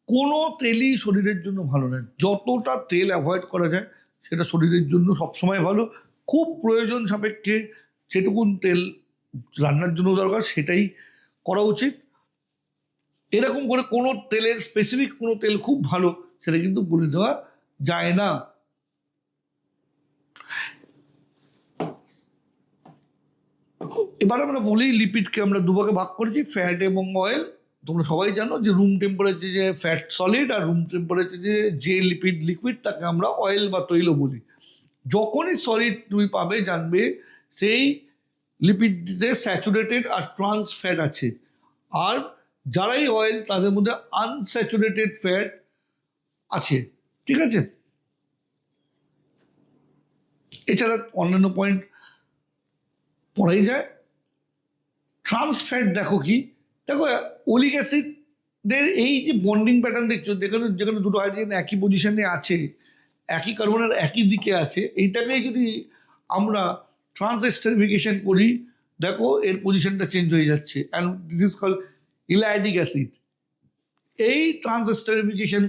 Speaker 1: কোনো তেলই শরীরের জন্য ভালো নয়। যতটা তেল অ্যাভয়েড করা যায় সেটা শরীরের জন্য সবসময় ভালো। খুব প্রয়োজন সাপেক্ষে যেটুকুন তেল রান্নার জন্য দরকার সেটাই করা উচিত। এরকম করে কোনো তেলের স্পেসিফিক কোনো তেল খুব ভালো সেটা কিন্তু বলে দেওয়া যায় না। এবার আমরা বলি লিপিডকে আমরা দুভাগে ভাগ করেছি, ফ্যাট এবং অয়েল। তোমরা সবাই জানো যে রুম টেম্পারেচার যে ফ্যাট সলিড আর রুম টেম্পারেচার যে লিপিড লিকুইড তাকে আমরা অয়েল বা তৈল বলি। যখনই সলিড তুমি পাবে জানবে সেই লিপিডে স্যাচুরেটেড আর ট্রান্স ফ্যাট আছে, আর যারাই অয়েল তাদের মধ্যে আনস্যাচুরেটেড ফ্যাট আছে। ঠিক আছে, এছাড়া অন্যান্য পয়েন্ট পড়াই যায়। ট্রান্স ফ্যাট দেখো কি, দেখো ওলিক অ্যাসিডের এই যে বন্ডিং প্যাটার্ন দেখছো, যেখানে যেখানে দুটো হাইড্রোজেন একই পজিশনে আছে, একই কার্বনের একই দিকে আছে, এইটাকেই যদি আমরা ট্রান্স এস্টারিফিকেশন করি, দেখো এর পজিশনটা চেঞ্জ হয়ে যাচ্ছে, and this is call elaidic acid. এই ট্রান্স এস্টারিফিকেশন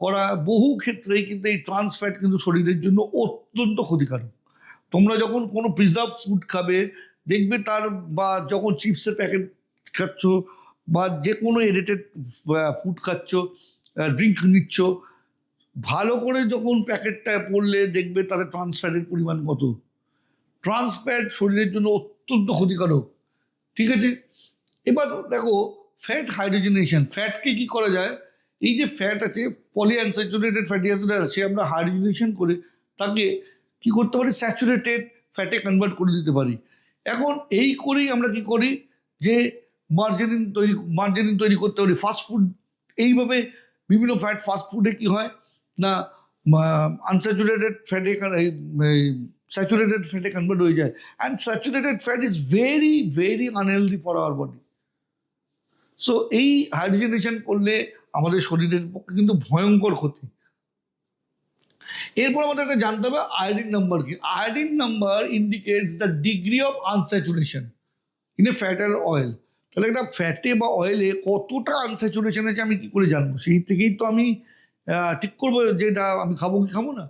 Speaker 1: করা বহু ক্ষেত্রেই কিন্তু এই ট্রান্স ফ্যাট কিন্তু শরীরের জন্য অত্যন্ত ক্ষতিকারক। তোমরা যখন কোনো প্রিজার্ভ ফুড খাবে দেখবে তার, বা যখন চিপসের প্যাকেট খাচ্ছ বা যে কোনো এডিটেড ফুড খাচ্ছ, ড্রিঙ্ক নিচ্ছ, ভালো করে যখন প্যাকেটটা পড়লে দেখবে তাদের ট্রান্স ফ্যাটের পরিমাণ কত। ট্রান্স ফ্যাট শরীরের জন্য অত্যন্ত ক্ষতিকারক। ঠিক আছে, এবার দেখো ফ্যাট হাইড্রোজেনেশন। ফ্যাটকে কি করা যায়, এই যে ফ্যাট আছে পলিআনস্যাচুরেটেড ফ্যাটি অ্যাসিড আছে, আমরা হাইড্রোজেনেশন করে তাকে কি করতে পারি, স্যাচুরেটেড ফ্যাটে কনভার্ট করে দিতে পারি। এখন এই করেই আমরা কি করি যে মার্জারিন তৈরি করতে পারি। ফাস্টফুড এইভাবে বিভিন্ন ফ্যাট ফাস্টফুডে কি হয় না, আনস্যাচুরেটেড ফ্যাটে স্যাচুরেটেড ফ্যাটে কনভার্ট হয়ে যায়, and saturated fat is very very unhealthy for our body. So এই হাইড্রোজেনেশন করলে আমাদের শরীরের পক্ষে কিন্তু ভয়ঙ্কর ক্ষতি। এরপর আমাদের একটা জানতে হবে আয়োডিন নাম্বার কি। Iodine number indicates the degree of unsaturation in a fat আর অয়েল। তাহলে একটা ফ্যাটে বা অয়েলে কতটা আনস্যাচুরেশন আছে আমি কি করে জানবো? সেই থেকেই তো আমি ঠিক করবো যে এটা আমি খাবো কি খাবো না।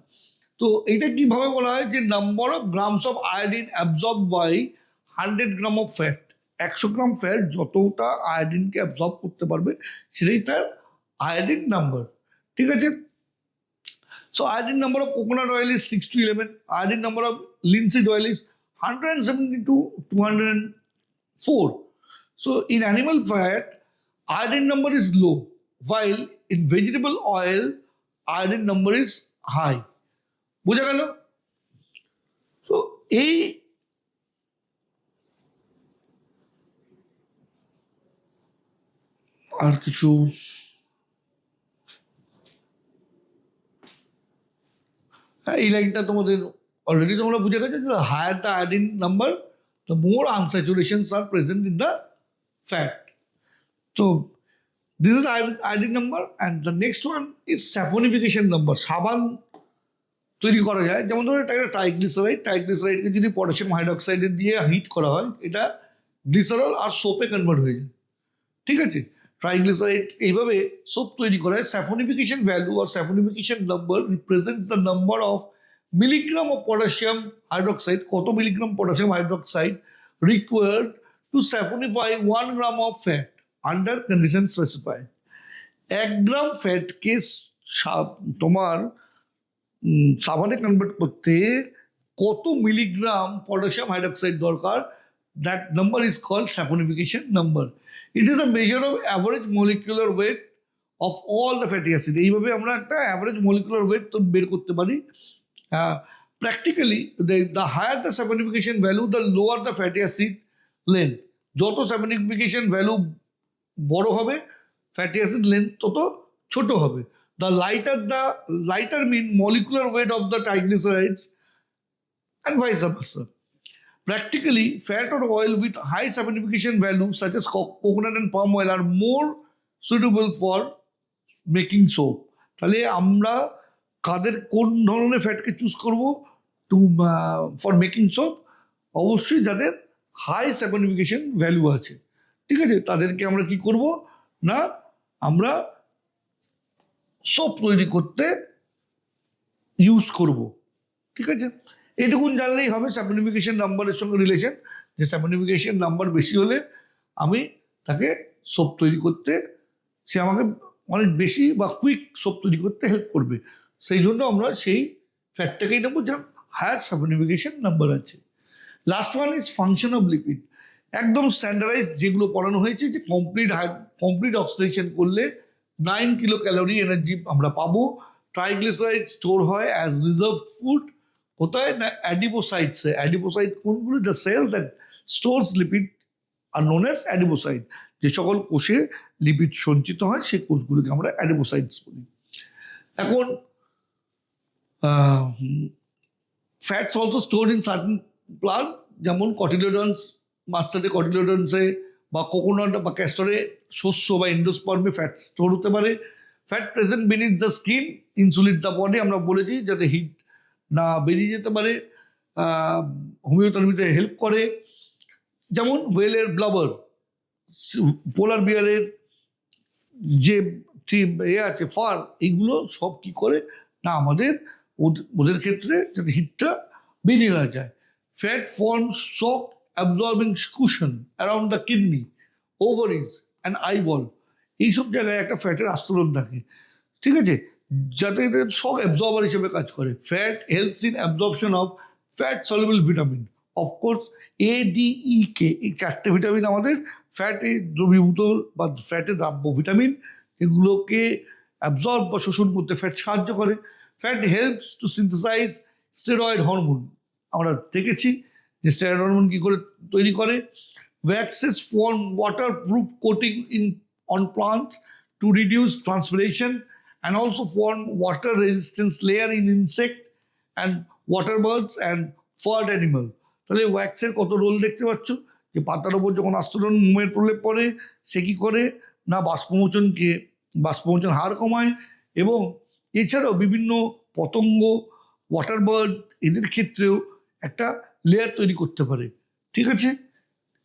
Speaker 1: তো এইটা কিভাবে বলা হয় যে number of grams of iodine absorb by 100 gram of fat. 100 gram fat যতটা আয়োডিনকে অ্যাবজর্ব করতে পারবে সেটাই তার আয়োডিন নাম্বার। ঠিক আছে, so iodine number of coconut oil is 6 to 11. Iodine number of linseed oil is 170 to 204. So in animal fat, iodine number is low, while in vegetable oil, iodine number is high. বুঝা গেল? So এই আর কিছু এই লাইনটা তোমাদের already তোমরা বুঝে গেছো যে higher the iodine number the more unsaturations are present in the fat. তো this is iodine number, and the next one is saponification number. সাবান তৈরি করা যায়, যেমন ধরো এটা একটা ট্রাইগ্লিসারাইডকে যদি পটাশিয়াম হাইড্রোক্সাইডে দিয়ে হিট করা হয়, এটা গ্লিসারল আর সোপে কনভার্ট হয়ে যায়। ঠিক আছে, ট্রাইগ্লিসারাইড এইভাবে সোপ তৈরি করা হয়। স্যাফোনিফিকেশন ভ্যালু আর saponification number represents the number of milligram of potassium hydroxide, কত milligram potassium hydroxide required to saponify 1 gram of fat under condition specified. 1 gram ফ্যাটকে তোমার সাবানে কনভার্ট করতে কত মিলিগ্রাম পটাশিয়াম হাইড্রোক্সাইড দরকার, that number is called saponification number. It is a measure of average molecular weight of all the fatty acid. এইভাবে আমরা একটা average molecular wait তো বের করতে পারি। Practically the higher the saponification value the lower the fatty acid length. যত saponification value বড় হবে ফ্যাটি অ্যাসিড লেন্থ তত ছোট হবে। The lighter mean molecular weight of the triglycerides and vice versa. Practically, fat or oil with high saponification value such as coconut and palm oil are more suitable for making soap. তাহলে আমরা কোন ধরনের ফ্যাটকে choose করব two for making soap? অবশ্যই যাদের high স্যাপনিফিকেশন value আছে। ঠিক আছে, তাদেরকে আমরা কি করব না, আমরা সোপ তৈরি করতে ইউজ করব। ঠিক আছে, এটুকুন জানলেই হবে স্যাপনিফিকেশন নাম্বারের সঙ্গে রিলেশন, যে স্যাপনিফিকেশন নাম্বার বেশি হলে আমি তাকে সোপ তৈরি করতে, সে আমাকে অনেক বেশি বা কুইক সোপ তৈরি করতে হেল্প করবে। সেই জন্য আমরা সেই ফ্যাটটাকেই নেবো যার হায়ার স্যাপনিফিকেশন নাম্বার আছে। Last one is function of lipid. একদম স্ট্যান্ডার্ডাইজ যেগুলো পড়ানো হয়েছে যে কমপ্লিট অক্সিডেশন করলে 9 কিলো ক্যালোরি এনার্জি আমরা পাবো। ট্রাইগ্লিসারাইড স্টোর হয় অ্যাজ রিজার্ভ ফুড কোথায় না অ্যাডিপোসাইটসে। অ্যাডিপোসাইট কোনগুলো? The cell that stores lipid are known as adipocyte. যে সকল কোষে লিপিড সঞ্চিত হয় সেই কোষগুলোকে আমরা অ্যাডিপোসাইটস বলি। এখন fats also store in certain plant, যেমন কটিলোডন্স, মাস্টার্ডে কটিলোডন্সে বা কোকোনাট বা ক্যাস্টরে শস্য বা এন্ডোস্পার্মে ফ্যাট স্টোর হতে পারে। Fat present beneath the skin insulin the body, আমরা বলেছি যাতে হিট না বেরিয়ে যেতে পারে, হোমিওথেরাপিতে হেল্প করে। যেমন ওয়েলের ব্লাবার, পোলার বিয়ারের যে আছে ফার, এইগুলো সব কি করে না আমাদের ওদের ক্ষেত্রে যাতে হিটটা বেরিয়ে না যায়। Fat form shock absorbing cushion around the kidney, ovaries and eyeball, এইসব জায়গায় একটা ফ্যাটের আস্তরণ থাকে, ঠিক আছে, যাতে এদের শক অ্যাবজর্বার হিসেবে কাজ করে। Fat helps in absorption of fat soluble vitamin, of course ADEK, এই 4টে ভিটামিন আমাদের ফ্যাটে দ্রবীভূত বা ফ্যাটে দ্রাব্য ভিটামিন, এগুলোকে অ্যাবজর্ব বা শোষণ করতে ফ্যাট সাহায্য করে। Fat helps to synthesize steroid hormone, আমরা দেখেছি যে স্টেরয়েড হরমোন কী করে তৈরি করে। Waxes form waterproof coating in on plant to reduce transpiration and also form water resistance layer in insect and water birds and furred animal. তাহলে ওয়্যাক্সের কত রোল দেখতে পাচ্ছ, যে পাতার ওপর যখন আস্তরণ মোমের প্রলেপ পড়ে সে কী করে না বাষ্পমোচন হার কমায়, এবং এছাড়াও বিভিন্ন পতঙ্গ, ওয়াটার বার্ড, এদের ক্ষেত্রেও একটা লেয়ার তৈরি করতে পারে, ঠিক আছে।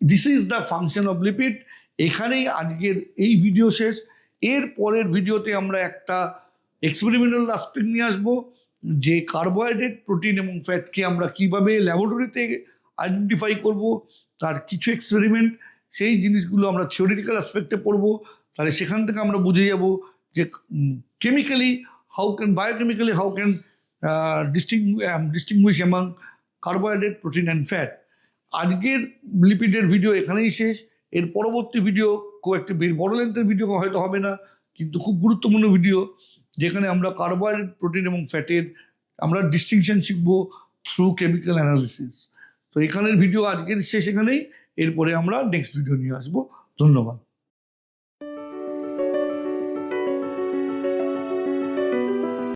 Speaker 1: This is the function of lipid. এখানেই আজকের এই ভিডিও শেষ। এর পরের ভিডিওতে আমরা একটা এক্সপেরিমেন্টাল অ্যাসপেক্ট নিয়ে আসবো, যে কার্বোহাইড্রেট, প্রোটিন এবং ফ্যাটকে আমরা কীভাবে ল্যাবরেটরিতে আইডেন্টিফাই করব, তার কিছু এক্সপেরিমেন্ট, সেই জিনিসগুলো আমরা থিওরিটিক্যাল অ্যাসপেক্টে পড়বো। তাহলে সেখান থেকে আমরা বুঝে যাব যে chemically biochemically how can distinguish among carbohydrate, protein and fat. আজকের লিপিডের ভিডিও এখানেই শেষ। এর পরবর্তী ভিডিও খুব একটি বড় লেন্থের ভিডিও হয়তো হবে না, কিন্তু খুব গুরুত্বপূর্ণ ভিডিও, যেখানে আমরা কার্বোহাইড্রেট, প্রোটিন এবং ফ্যাটের আমরা ডিস্টিংশন শিখবো থ্রু কেমিক্যাল অ্যানালিসিস। তো এখানের ভিডিও আজকের শেষ এখানেই, এরপরে আমরা নেক্সট ভিডিও নিয়ে আসবো। ধন্যবাদ।